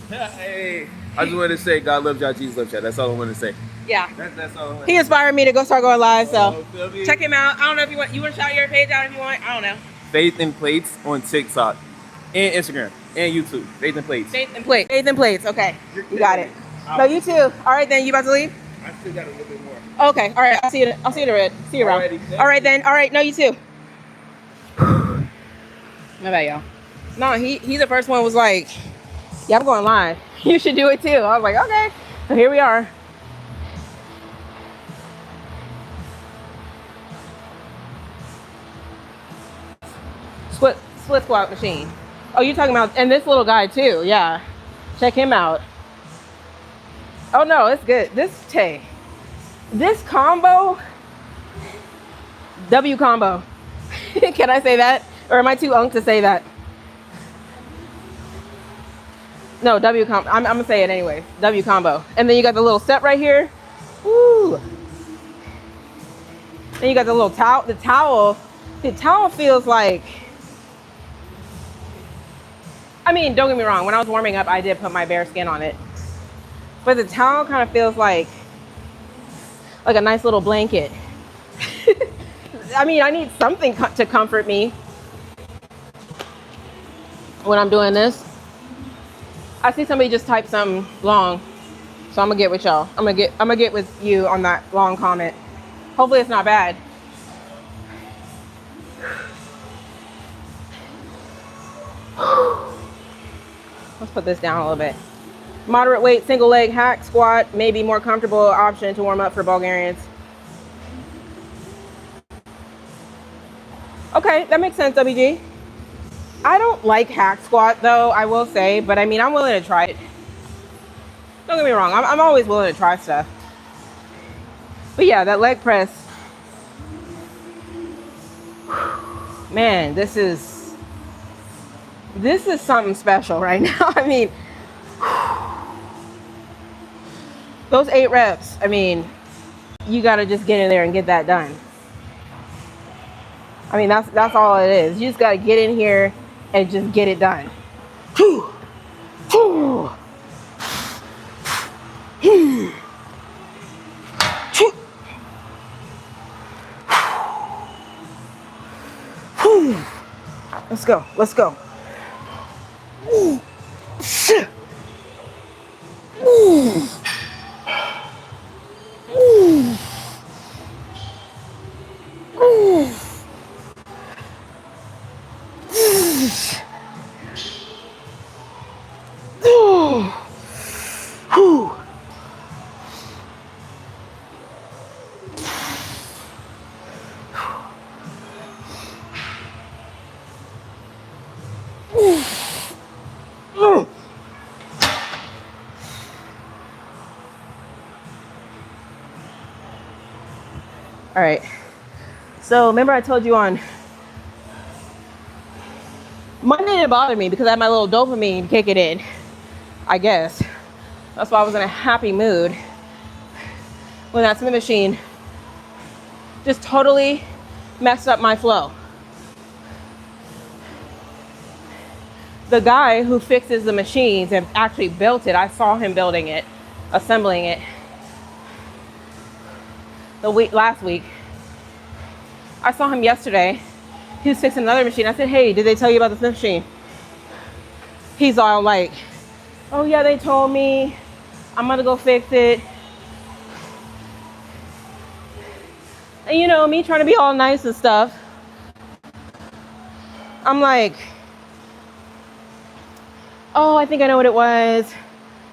Speaker 2: Hey. I just wanted to say God loves y'all, Jesus loves y'all. That's all I want to say.
Speaker 1: Yeah.
Speaker 2: That's all.
Speaker 1: He inspired me to go start going live, so
Speaker 2: Oh,
Speaker 1: check him out. I don't know if you want to shout your page out if you want. I don't know.
Speaker 2: Faith and Plates on TikTok and Instagram and YouTube. Faith and Plates.
Speaker 1: Faith and plates. Faith and plates. Okay. You got it. No, you too. All right, then. You about to leave?
Speaker 2: I still got a little bit more.
Speaker 1: Okay. All right. I'll see you. I'll see you around. See you around.
Speaker 2: Alrighty,
Speaker 1: All right, then. All right. No, you too. My bad, y'all. No, he the first one was like, yeah, I'm going live. You should do it too. I was like, okay. So here we are. Split squat machine. Oh, you're talking about, and this little guy too. Yeah. Check him out. Oh no, it's good. This combo, W combo. Can I say that? Or am I too unk to say that? No, W combo. I'm gonna say it anyway. W combo. And then you got the little set right here. Woo. Then you got the little towel. The towel feels like, I mean, don't get me wrong. When I was warming up, I did put my bare skin on it. But the towel kind of feels like a nice little blanket. I mean, I need something to comfort me when I'm doing this. I see somebody just type something long, so I'm gonna get with y'all. I'm gonna get with you on that long comment. Hopefully it's not bad. Let's put this down a little bit. Moderate weight, single leg hack squat, maybe more comfortable option to warm up for Bulgarians. Okay, that makes sense, WG. I don't like hack squat though, I will say, but I mean, I'm willing to try it. Don't get me wrong, I'm always willing to try stuff. But yeah, that leg press, man, this is something special right now. I mean, those 8 reps, I mean, you gotta just get in there and get that done. I mean, that's all it is. You just gotta get in here and just get it done. Let's go. Let's go. All right, so remember I told you on Monday it bothered me because I had my little dopamine kicking in, I guess. That's why I was in a happy mood when that Smith machine just totally messed up my flow. The guy who fixes the machines and actually built it, I saw him building it, assembling it. Last week, I saw him yesterday. He was fixing another machine. I said, hey, did they tell you about the Smith machine? He's all like, oh yeah, they told me. I'm gonna go fix it. And you know, me trying to be all nice and stuff, I'm like, oh, I think I know what it was.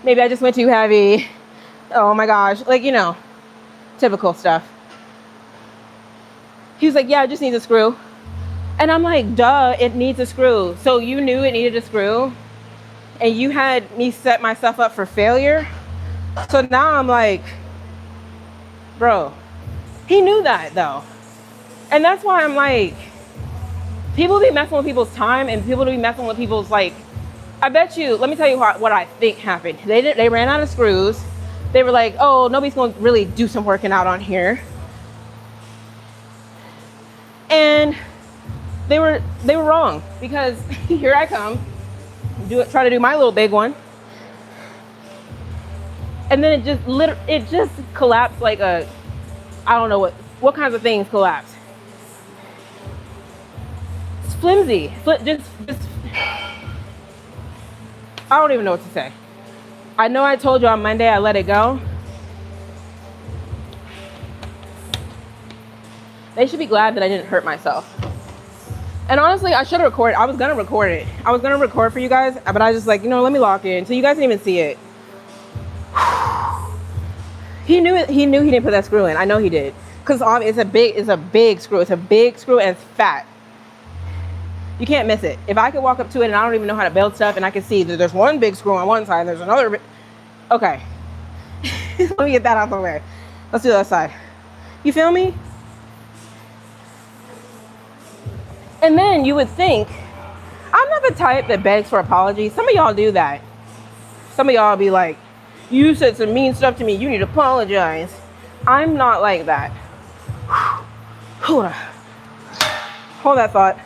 Speaker 1: Maybe I just went too heavy. Oh my gosh, like, you know, typical stuff. He was like, yeah, it just needs a screw. And I'm like, duh, it needs a screw. So you knew it needed a screw and you had me set myself up for failure. So now I'm like, bro, he knew that though. And that's why I'm like, people be messing with people's time and people be messing with people's, like, I bet you, let me tell you what I think happened. They ran out of screws. They were like, oh, nobody's gonna really do some working out on here. And they were wrong, because here I come, try to do my little big one. And then it just collapsed like I don't know what kinds of things collapse. It's flimsy. Just I don't even know what to say. I know I told you on Monday I let it go. They should be glad that I didn't hurt myself. And honestly, I should have recorded. I was gonna record it. I was gonna record for you guys, but I was just like, you know, let me lock in so you guys didn't even see it. He knew it. He knew he didn't put that screw in. I know he did, because it's a big screw. It's a big screw and it's fat. You can't miss it. If I could walk up to it and I don't even know how to build stuff, and I can see that there's one big screw on one side and there's another. Okay, let me get that out of the way. Let's do the other side. You feel me? And then you would think, I'm not the type that begs for apologies. Some of y'all do that. Some of y'all be like, you said some mean stuff to me, you need to apologize. I'm not like that. Hold on. Hold that thought.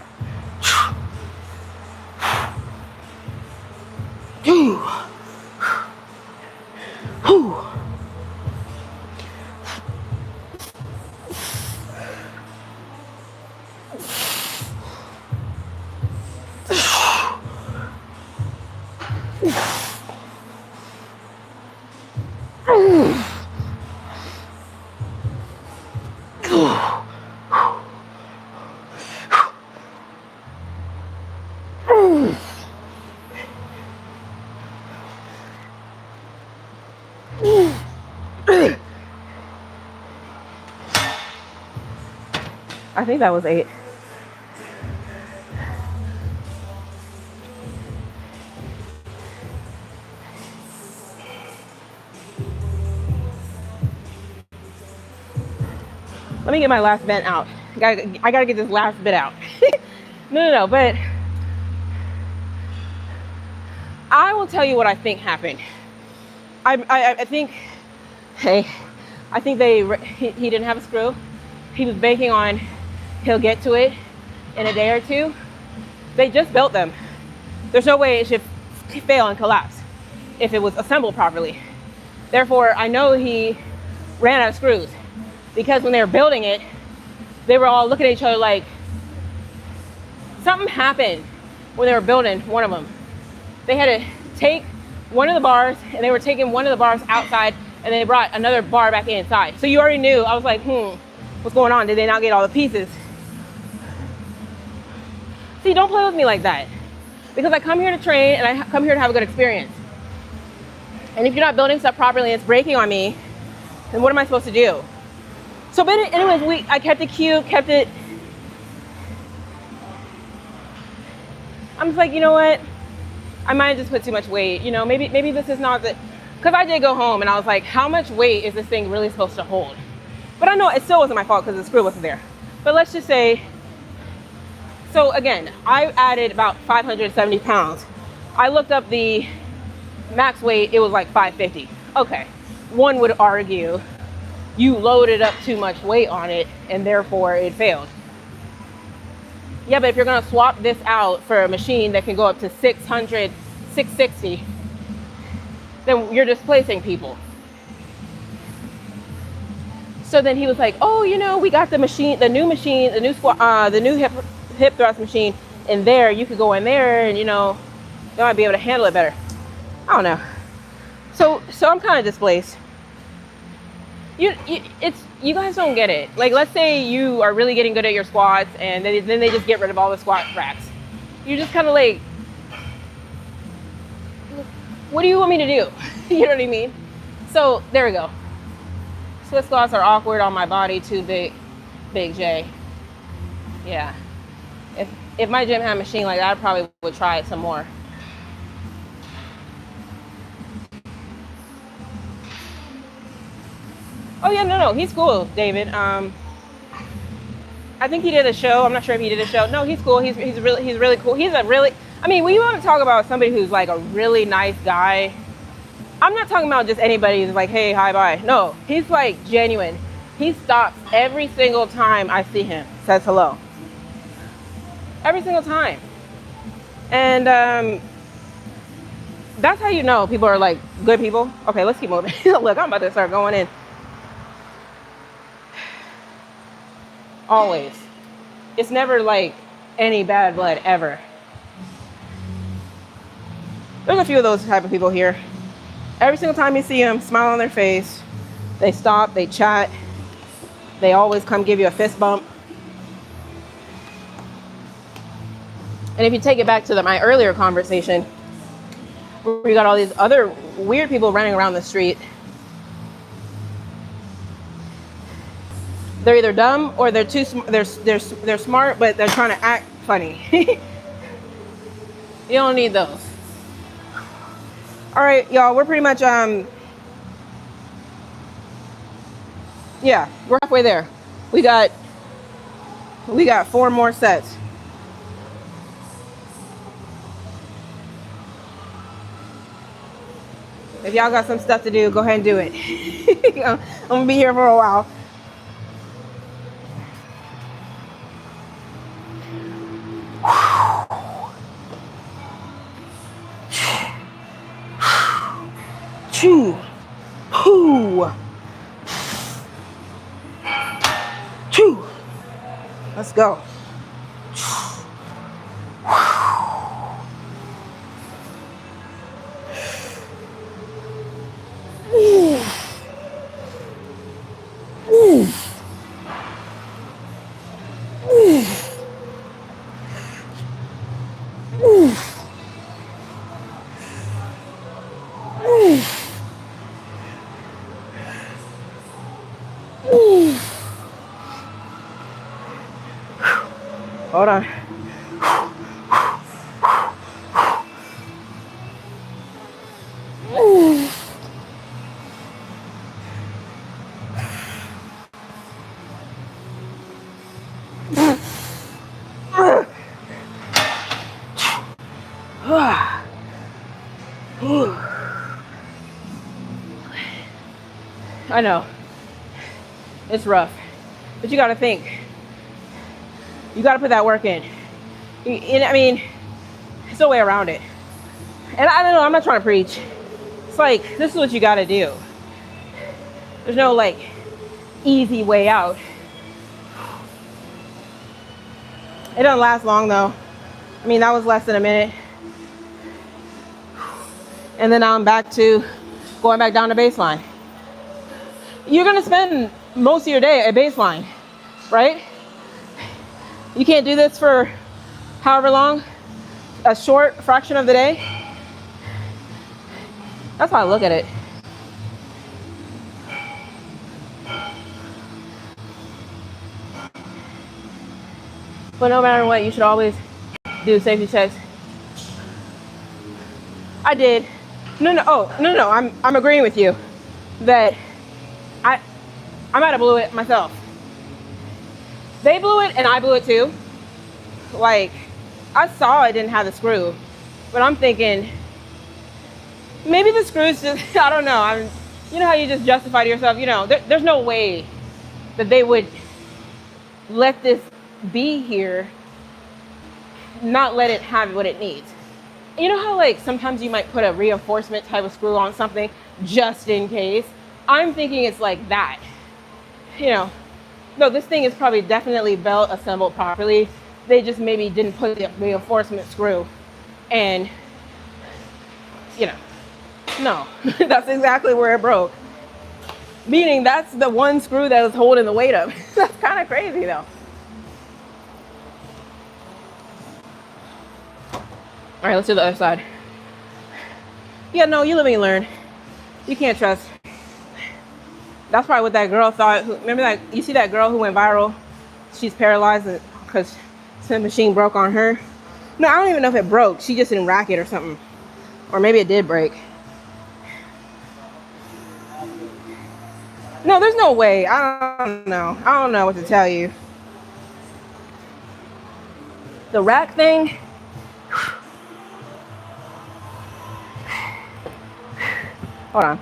Speaker 1: I think that was 8. Let me get my last vent out. I gotta get this last bit out. No, but I will tell you what I think happened. I think, hey, I think he didn't have a screw. He was banking on he'll get to it in a day or two. They just built them. There's no way it should fail and collapse if it was assembled properly. Therefore, I know he ran out of screws, because when they were building it, they were all looking at each other like something happened when they were building one of them. They had to take one of the bars, and they were taking one of the bars outside, and they brought another bar back inside. So you already knew. I was like, what's going on? Did they not get all the pieces? See, don't play with me like that, because I come here to train and I come here to have a good experience. And if you're not building stuff properly and it's breaking on me, then what am I supposed to do? So, but anyways, I kept it cute, kept it. I'm just like, you know what? I might have just put too much weight. You know, maybe this is not the, because I did go home and I was like, how much weight is this thing really supposed to hold? But I know it still wasn't my fault because the screw wasn't there. But let's just say, so again, I added about 570 pounds. I looked up the max weight, it was like 550. Okay, one would argue you loaded up too much weight on it and therefore it failed. Yeah, but if you're gonna swap this out for a machine that can go up to 600, 660, then you're displacing people. So then he was like, oh, you know, we got the machine, the new hip thrust machine in there. You could go in there and, you know, they might be able to handle it better. I don't know. So So I'm kind of displaced. You guys don't get it. Like, let's say you are really getting good at your squats, and then they just get rid of all the squat racks. You're just kind of like, what do you want me to do? You know what I mean? So there we go. Split squats are awkward on my body. Too big J. Yeah. If my gym had a machine like that, I probably would try it some more. Oh yeah, no, he's cool, David. I think he did a show. I'm not sure if he did a show. No, he's cool. He's really cool. I mean, when you want to talk about somebody who's like a really nice guy, I'm not talking about just anybody who's like, hey, hi, bye. No, he's like genuine. He stops every single time I see him, says hello. Every single time. And that's how you know people are like good people. Okay, let's keep moving. Look, I'm about to start going in. Always. It's never like any bad blood ever. There's a few of those type of people here. Every single time you see them, smile on their face. They stop, they chat. They always come give you a fist bump. And if you take it back to my earlier conversation, where you got all these other weird people running around the street, they're either dumb or they're they're smart, but they're trying to act funny. You don't need those. All right, y'all, we're pretty much yeah, we're halfway there. We got 4 more sets. If y'all got some stuff to do, go ahead and do it. I'm gonna be here for a while. Choo. Hoo. Choo. Let's go. Hold on. I know. It's rough. But you gotta think. You gotta put that work in. I mean, there's no way around it. And I don't know, I'm not trying to preach. It's like, this is what you gotta do. There's no like easy way out. It doesn't last long though. I mean, that was less than a minute. And then now I'm back to going back down to baseline. You're gonna spend most of your day at baseline, right? You can't do this for however long, a short fraction of the day. That's how I look at it. But no matter what, you should always do safety checks. I did. No. I'm agreeing with you that I might have blew it myself. They blew it and I blew it too. Like, I saw I didn't have the screw, but I'm thinking maybe the screw's just, I don't know. You know how you just justify to yourself, you know, there's no way that they would let this be here, not let it have what it needs. You know how like sometimes you might put a reinforcement type of screw on something just in case? I'm thinking it's like that. You know, no, this thing is probably definitely belt assembled properly. They just maybe didn't put the reinforcement screw and, you know, No, that's exactly where it broke. Meaning that's the one screw that was holding the weight up. That's kind of crazy though. All right, let's do the other side. Yeah, no, you live and you learn. You can't trust. That's probably what that girl thought. Remember that? You see that girl who went viral? She's paralyzed because the machine broke on her. No, I don't even know if it broke. She just didn't rack it or something. Or maybe it did break. No, there's no way. I don't know. I don't know what to tell you. The rack thing. Hold on.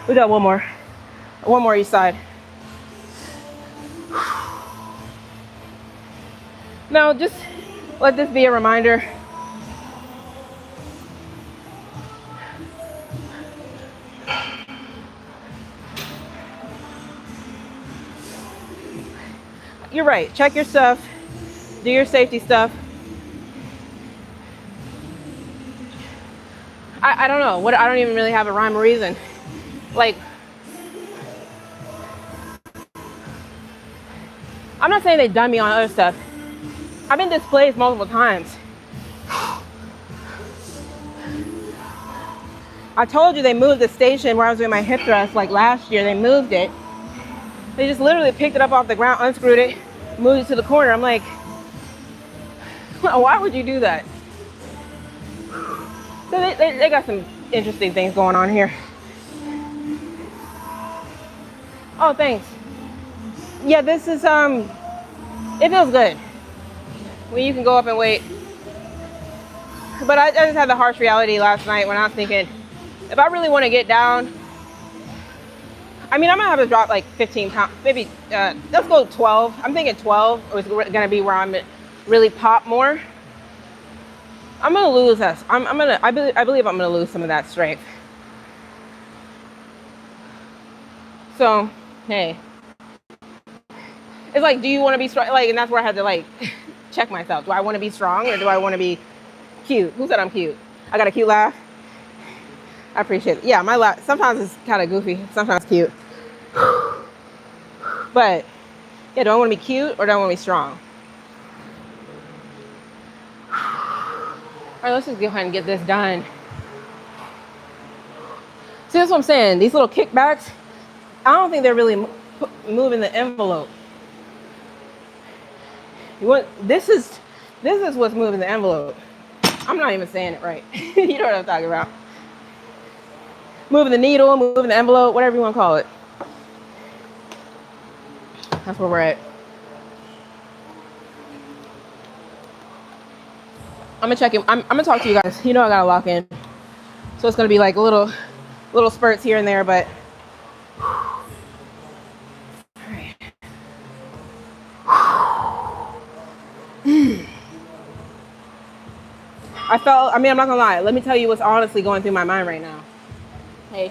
Speaker 1: We got one more each side. Now just let this be a reminder. You're right, check your stuff, do your safety stuff. I don't know, I don't even really have a rhyme or reason. Like, I'm not saying they done me on other stuff. I've been displaced multiple times. I told you they moved the station where I was doing my hip thrust like last year. They moved it. They just literally picked it up off the ground, unscrewed it, moved it to the corner. I'm like, why would you do that? So they got some interesting things going on here. Oh, thanks. Yeah, this is, it feels good when you can go up and wait. But I just had the harsh reality last night when I was thinking, if I really want to get down, I mean, I'm gonna have to drop like 15 pounds, maybe, let's go 12. I'm thinking 12 is gonna be where I'm really pop more. I'm gonna lose us. I believe I'm gonna lose some of that strength. So, hey. It's like, do you want to be strong? Like, and that's where I had to like check myself. Do I want to be strong or do I want to be cute? Who said I'm cute? I got a cute laugh. I appreciate it. Yeah, my laugh sometimes it's kind of goofy, sometimes cute. But yeah, do I want to be cute or do I want to be strong? All right, let's just go ahead and get this done. See, that's what I'm saying. These little kickbacks, I don't think they're really moving the envelope. This is what's moving the envelope. I'm not even saying it right. You know what I'm talking about. Moving the needle, moving the envelope, whatever you want to call it. That's where we're at. I'm gonna check in. I'm gonna talk to you guys. You know I gotta lock in. So it's gonna be like little spurts here and there, but I'm not gonna lie. Let me tell you what's honestly going through my mind right now. Hey.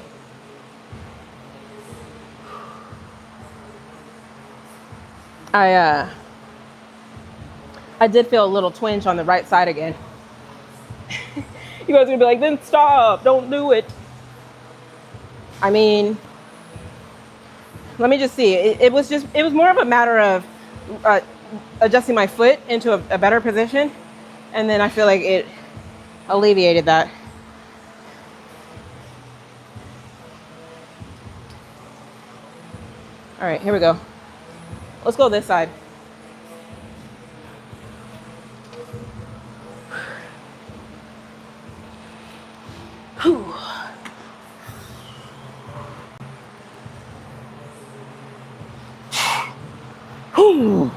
Speaker 1: I did feel a little twinge on the right side again. You guys are gonna be like, then stop, don't do it. I mean, let me just see. It was more of a matter of adjusting my foot into a better position. And then I feel like it alleviated that. All right, here we go. Let's go this side. Whew. Whew.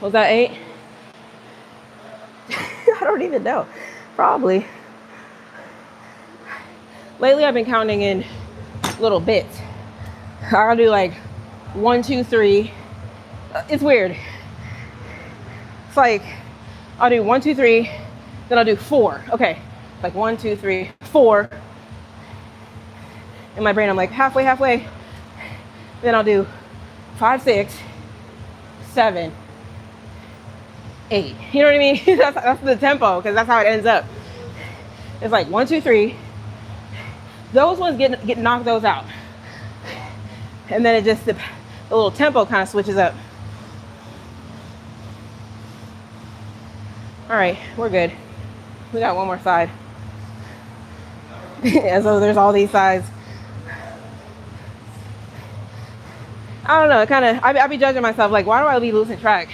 Speaker 1: Was that 8? I don't even know. Probably. Lately, I've been counting in little bits. I'll do like 1, 2, 3. It's weird. It's like I'll do 1, 2, 3, then I'll do 4. Okay, like 1, 2, 3, 4. In my brain, I'm like halfway. Then I'll do 5, 6, 7, 8. You know what I mean? that's the tempo, because that's how it ends up. It's like 1, 2, 3. Those ones get knocked those out, and then it just the little tempo kind of switches up. All right, we're good. We got one more side. And so there's all these sides. I don't know. It kind of I be judging myself like, why do I be losing track?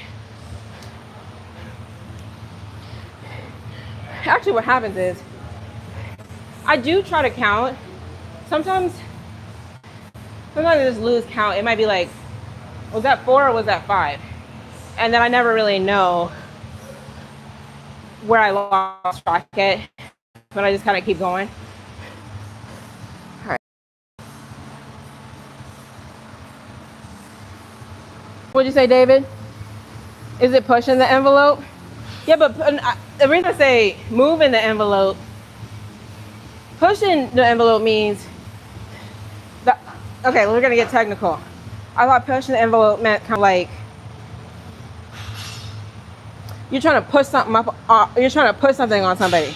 Speaker 1: Actually, what happens is I do try to count. Sometimes I just lose count. It might be like, was that 4 or was that 5? And then I never really know where I lost track at, but I just kind of keep going. All right. What'd you say, David? Is it pushing the envelope? Yeah, but the reason I say moving the envelope, pushing the envelope means that, okay, we're gonna get technical. I thought pushing the envelope meant kind of like you're trying to push something up, you're trying to put something on somebody.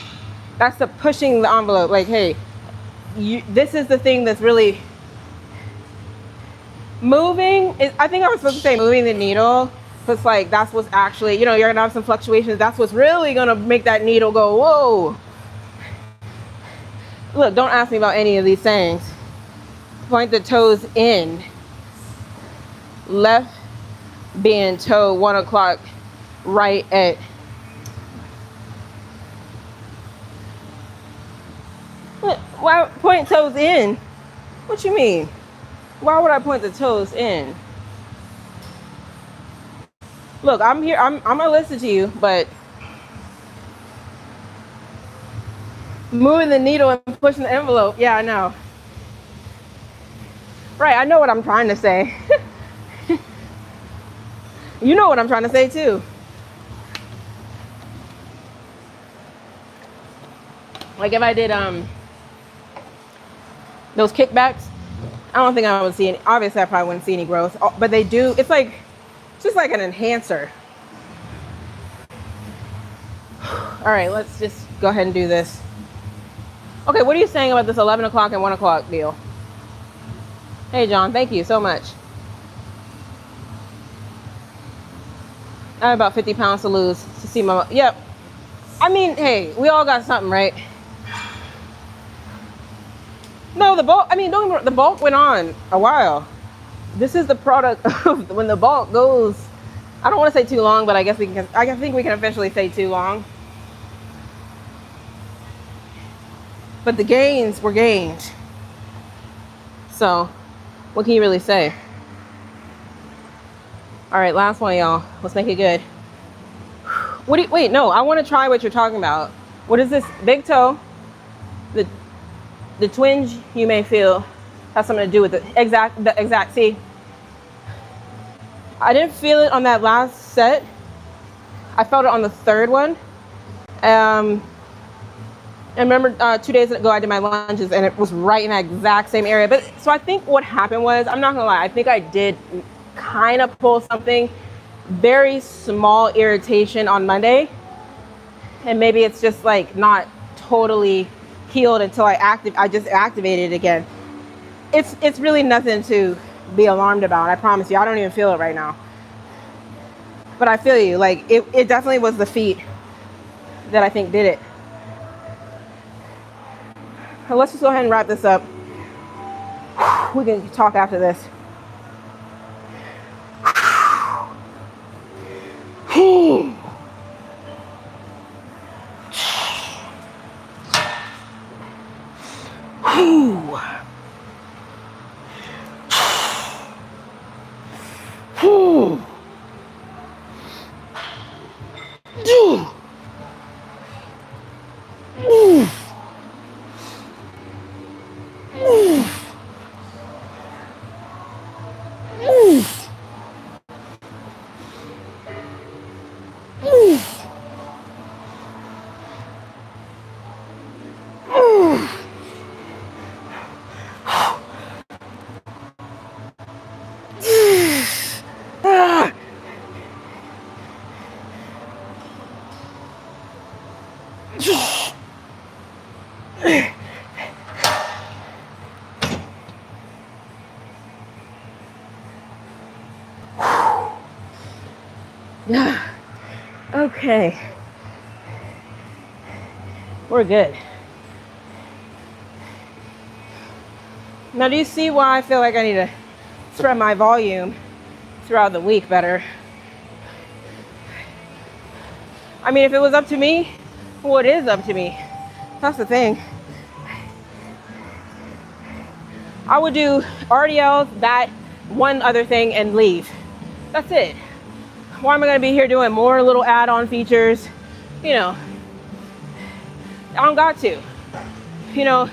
Speaker 1: That's the pushing the envelope. Like, hey, this is the thing that's really moving. I think I was supposed to say moving the needle. But it's like, that's what's actually, you're gonna have some fluctuations. That's what's really gonna make that needle go, whoa. Look, don't ask me about any of these sayings. Point the toes in. Left being toe 1 o'clock, right at. Why point toes in? What you mean? Why would I point the toes in? Look, I'm here. I'm gonna listen to you, but moving the needle and pushing the envelope. Yeah, I know. Right, I know what I'm trying to say. You know what I'm trying to say too. Like if I did those kickbacks, I don't think I would see any. Obviously, I probably wouldn't see any growth, but they do. It's like just like an enhancer. All right, let's just go ahead and do this. Okay, what are you saying about this 11 o'clock and 1 o'clock deal? Hey, John, thank you so much. I have about 50 pounds to lose to see my, yep. I mean, hey, we all got something, right? No, the bulk, I mean, the bulk went on a while. This is the product of when the bulk goes, I don't want to say too long, but I think we can officially say too long. But the gains were gained. So, what can you really say? All right, last one, y'all. Let's make it good. Wait, no, I want to try what you're talking about. What is this? Big toe. the the twinge you may feel has something to do with the exact. See, I didn't feel it on that last set. I felt it on the third one. And remember, 2 days ago I did my lunges and it was right in that exact same area. But so I think what happened was, I'm not gonna lie, I think I did kind of pull something, very small irritation on Monday, and maybe it's just like not totally healed until I just activated it again. It's really nothing to be alarmed about. I promise you, I don't even feel it right now. But I feel you, like it definitely was the feet that I think did it. So let's just go ahead and wrap this up. We can talk after this. Okay, we're good. Now, do you see why I feel like I need to spread my volume throughout the week better? I mean, if it was up to me, well, it is up to me. That's the thing. I would do RDLs, that, one other thing, and leave. That's it. Why am I going to be here doing more little add-on features? You know, I don't got to. You know,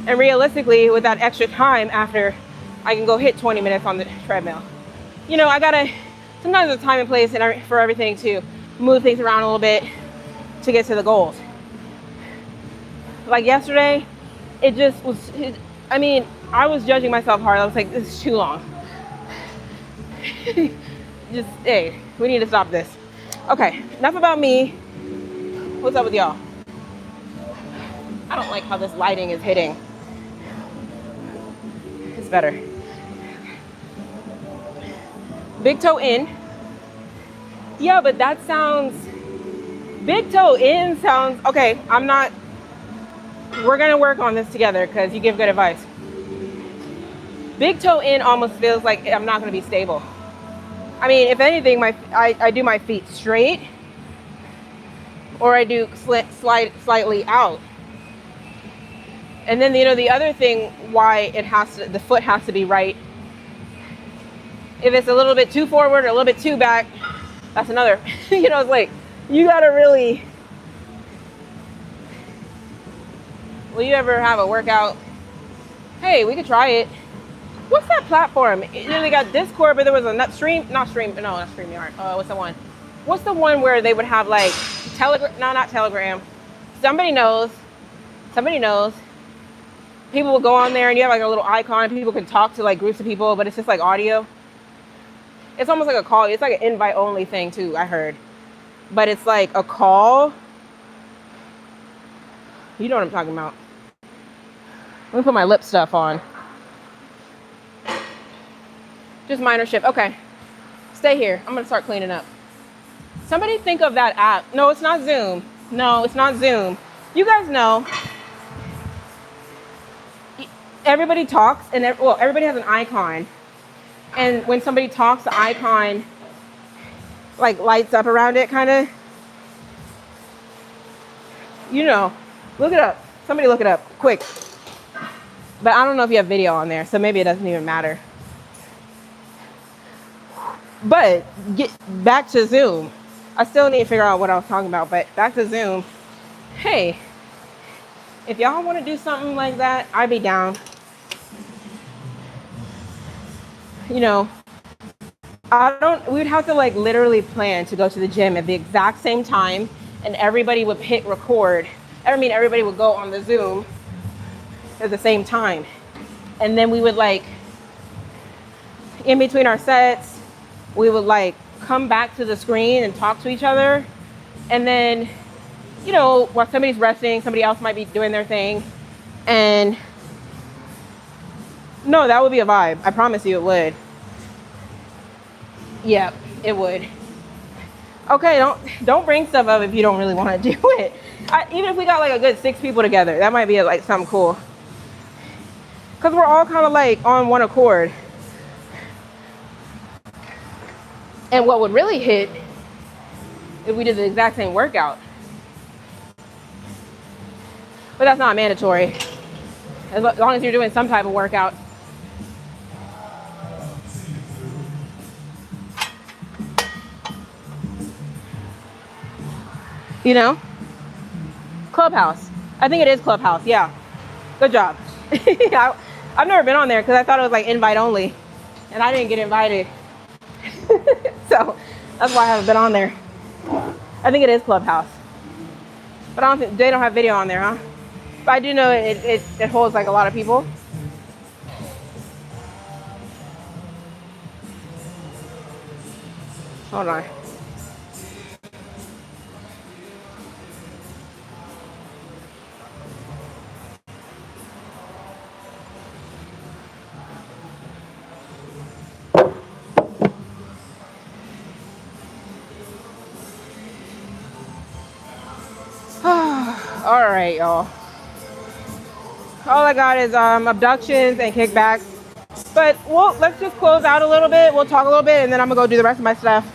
Speaker 1: and realistically, with that extra time after, I can go hit 20 minutes on the treadmill. You know, I gotta, sometimes there's time and place for everything to move things around a little bit to get to the goals. Like yesterday, it just was, I mean, I was judging myself hard. I was like, this is too long. Just, hey, we need to stop this. Okay, enough about me. What's up with y'all? I don't like how this lighting is hitting. It's better. Big toe in. Yeah, but that sounds, big toe in sounds, okay, we're gonna work on this together because you give good advice. Big toe in almost feels like I'm not gonna be stable. I mean, if anything, I do my feet straight, or I do slightly out. And then, you know, the other thing why the foot has to be right. If it's a little bit too forward or a little bit too back, that's another, you know, it's like, you gotta really, will you ever have a workout? Hey, we could try it. What's that platform? You know, they got Discord, but there was a not StreamYard. What's the one? What's the one where they would have like Telegram? No, not Telegram. Somebody knows. People will go on there and you have like a little icon and people can talk to like groups of people, but it's just like audio. It's almost like a call. It's like an invite only thing too, I heard. But it's like a call. You know what I'm talking about. Let me put my lip stuff on. Just minor shift. Okay. Stay here. I'm going to start cleaning up. Somebody think of that app. No, it's not Zoom. No, it's not Zoom. You guys know. Everybody talks and everybody has an icon. And when somebody talks, the icon like lights up around it kind of. You know. Look it up. Somebody look it up quick. But I don't know if you have video on there, so maybe it doesn't even matter. But get back to Zoom. I still need to figure out what I was talking about, but back to Zoom. Hey, if y'all want to do something like that, I'd be down. You know, we would have to like literally plan to go to the gym at the exact same time, and everybody would hit record. I mean, everybody would go on the Zoom at the same time. And then we would like, in between our sets, we would like come back to the screen and talk to each other. And then, you know, while somebody's resting, somebody else might be doing their thing. And no, that would be a vibe. I promise you it would. Yep, it would. Okay, don't bring stuff up if you don't really want to do it. Even if we got like a good 6 people together, that might be like something cool. Because we're all kind of like on one accord. And what would really hit if we did the exact same workout. But that's not mandatory. As long as you're doing some type of workout. You know? Clubhouse. I think it is Clubhouse, yeah. Good job. I've never been on there because I thought it was like invite only. And I didn't get invited. So that's why I haven't been on there. I think it is Clubhouse. But I don't think they don't have video on there, huh? But I do know it holds like a lot of people. Hold on. All right, y'all. All I got is abductions and kickbacks. But let's just close out a little bit. We'll talk a little bit, and then I'm gonna go do the rest of my stuff.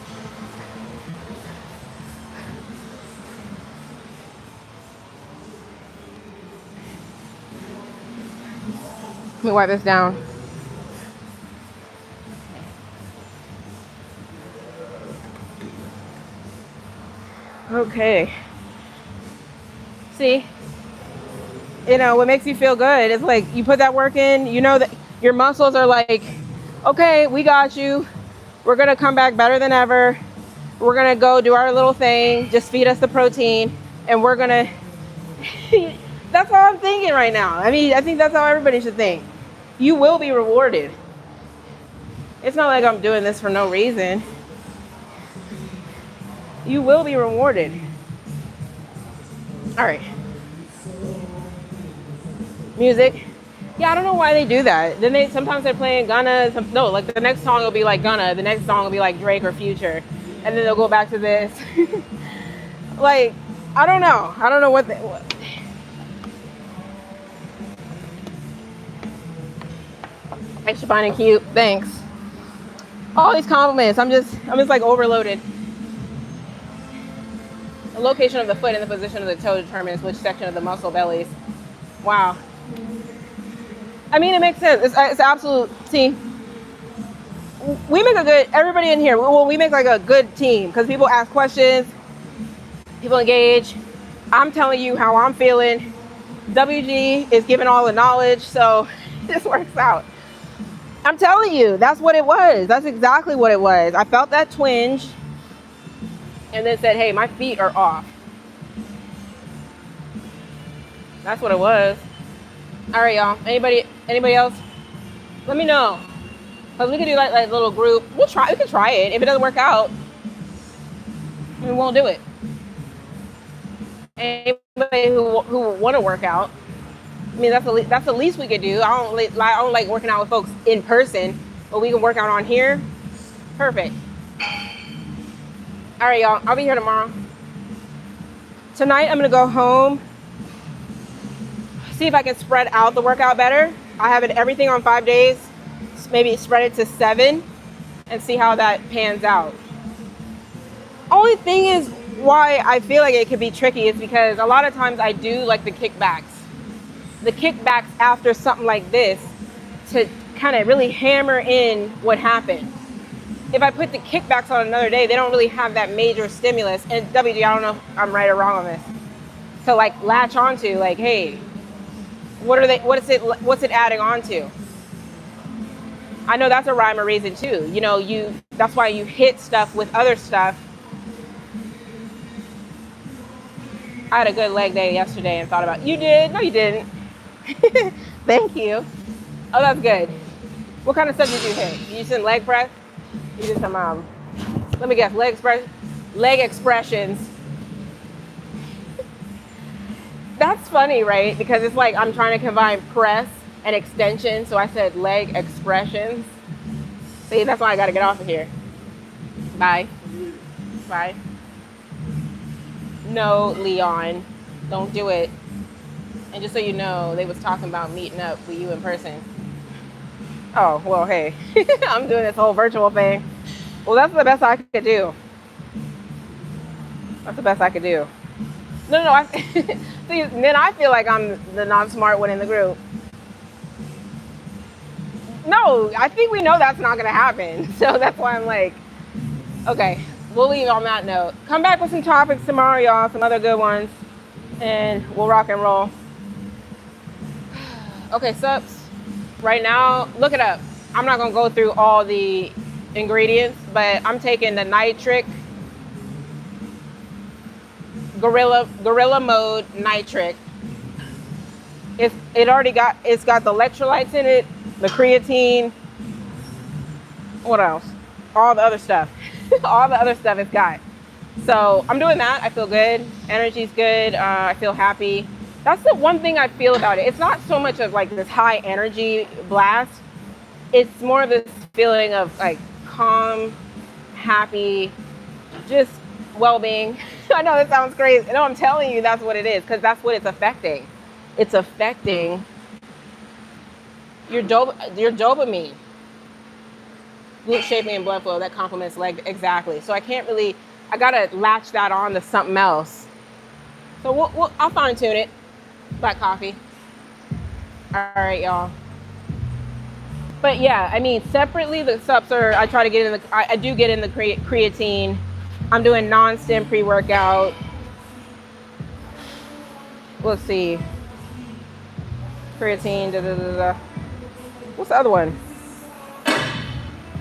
Speaker 1: Let me wipe this down. Okay. See, you know, what makes you feel good is like you put that work in, you know that your muscles are like, okay, we got you. We're going to come back better than ever. We're going to go do our little thing. Just feed us the protein and we're going to, that's how I'm thinking right now. I mean, I think that's how everybody should think. You will be rewarded. It's not like I'm doing this for no reason. You will be rewarded. All right. Music. Yeah, I don't know why they do that. Then sometimes they're playing Gunna. No, like the next song will be like Gunna. The next song will be like Drake or Future. And then they'll go back to this. Like, I don't know. I don't know what. Thanks for finding cute. Thanks. All these compliments. I'm just like overloaded. The location of the foot and the position of the toe determines which section of the muscle bellies. Wow. I mean, it makes sense. It's absolute. See, we make a good, everybody in here, we make like a good team because people ask questions, people engage. I'm telling you how I'm feeling. WG is giving all the knowledge, so this works out. I'm telling you, that's what it was. That's exactly what it was. I felt that twinge. And then said, hey, my feet are off. That's what it was. All right, y'all. Anybody else? Let me know. Because we could do like a little group. We can try it. If it doesn't work out, we won't do it. Anybody who want to work out, I mean, that's the least we could do. I don't like working out with folks in person, but we can work out on here. Perfect. All right, y'all. I'll be here tomorrow. Tonight, I'm going to go home, see if I can spread out the workout better. I have everything on 5 days. Maybe spread it to 7 and see how that pans out. Only thing is why I feel like it could be tricky is because a lot of times I do like the kickbacks. The kickbacks after something like this to kind of really hammer in what happened. If I put the kickbacks on another day, they don't really have that major stimulus. And WD, I don't know if I'm right or wrong on this. To like latch onto, like, hey, What are they? What's it adding on to? I know that's a rhyme or reason too. You know, that's why you hit stuff with other stuff. I had a good leg day yesterday and thought about, you did? No, you didn't. Thank you. Oh, that's good. What kind of stuff did you hit? You did leg press? You did some, let me guess, leg expressions. That's funny, right? Because it's like I'm trying to combine press and extension, so I said leg expressions. See, that's why I gotta get off of here. Bye. Bye. No, Leon, don't do it. And just so you know, they was talking about meeting up with you in person. Oh, well, hey, I'm doing this whole virtual thing. Well, that's the best I could do. That's the best I could do. No, see, then I feel like I'm the non-smart one in the group. No, I think we know that's not gonna happen. So that's why I'm like, okay, we'll leave on that note. Come back with some topics tomorrow, y'all, some other good ones, and we'll rock and roll. Okay, subs. Right now, look it up. I'm not gonna go through all the ingredients, but I'm taking the nitric gorilla mode nitric. It's got the electrolytes in it, the creatine. What else? All the other stuff. All the other stuff it's got. So I'm doing that. I feel good. Energy's good. I feel happy. That's the one thing I feel about it. It's not so much of like this high energy blast. It's more of this feeling of like calm, happy, just well-being. I know that sounds crazy. No, I'm telling you that's what it is, because that's what it's affecting. It's affecting your dopamine. Glute shaping and blood flow, that complements leg, exactly. So I gotta latch that on to something else. So I'll fine tune it. Black coffee. All right, y'all. But yeah, I mean, separately, the subs I try to get in I do get in the creatine. I'm doing non-stim pre-workout. Let's see. Creatine, What's the other one?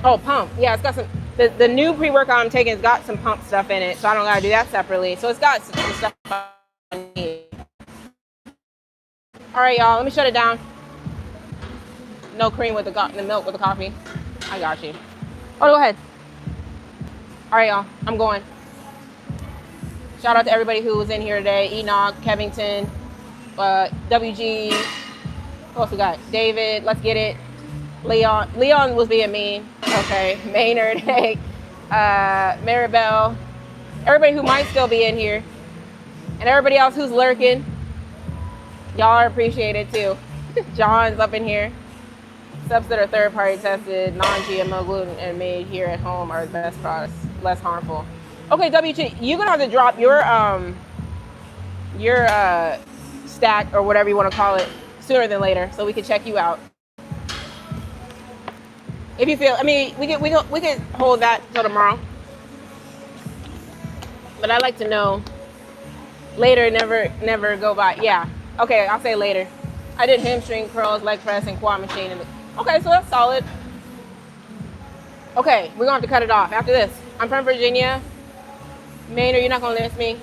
Speaker 1: Oh, pump. Yeah, it's got some, the new pre-workout I'm taking has got some pump stuff in it, so I don't gotta do that separately. So it's got some stuff I need. All right, y'all, let me shut it down. No cream with the milk with the coffee. I got you. Oh, go ahead. All right, y'all, I'm going. Shout out to everybody who was in here today. Enoch, Kevington, WG. Who else we got? David, let's get it. Leon was being mean. Okay, Maynard, hey, Maribel. Everybody who might still be in here. And everybody else who's lurking. Y'all are appreciated too. John's up in here. Subs that are third-party tested, non-GMO gluten, and made here at home are the best products, less harmful. Okay, WG, you're gonna have to drop your stack or whatever you want to call it sooner than later, so we can check you out. If you feel, I mean, we can hold that till tomorrow. But I like to know. Later, never go by. Yeah. Okay, I'll say later. I did hamstring curls, leg press, and quad machine. Okay, so that's solid. Okay, we're gonna have to cut it off after this. I'm from Virginia. Maynard, you're not gonna miss me.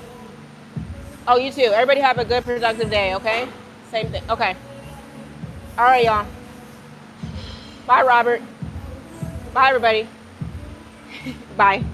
Speaker 1: Oh, you too. Everybody have a good, productive day, okay? Same thing. Okay. All right, y'all. Bye, Robert. Bye, everybody. Bye.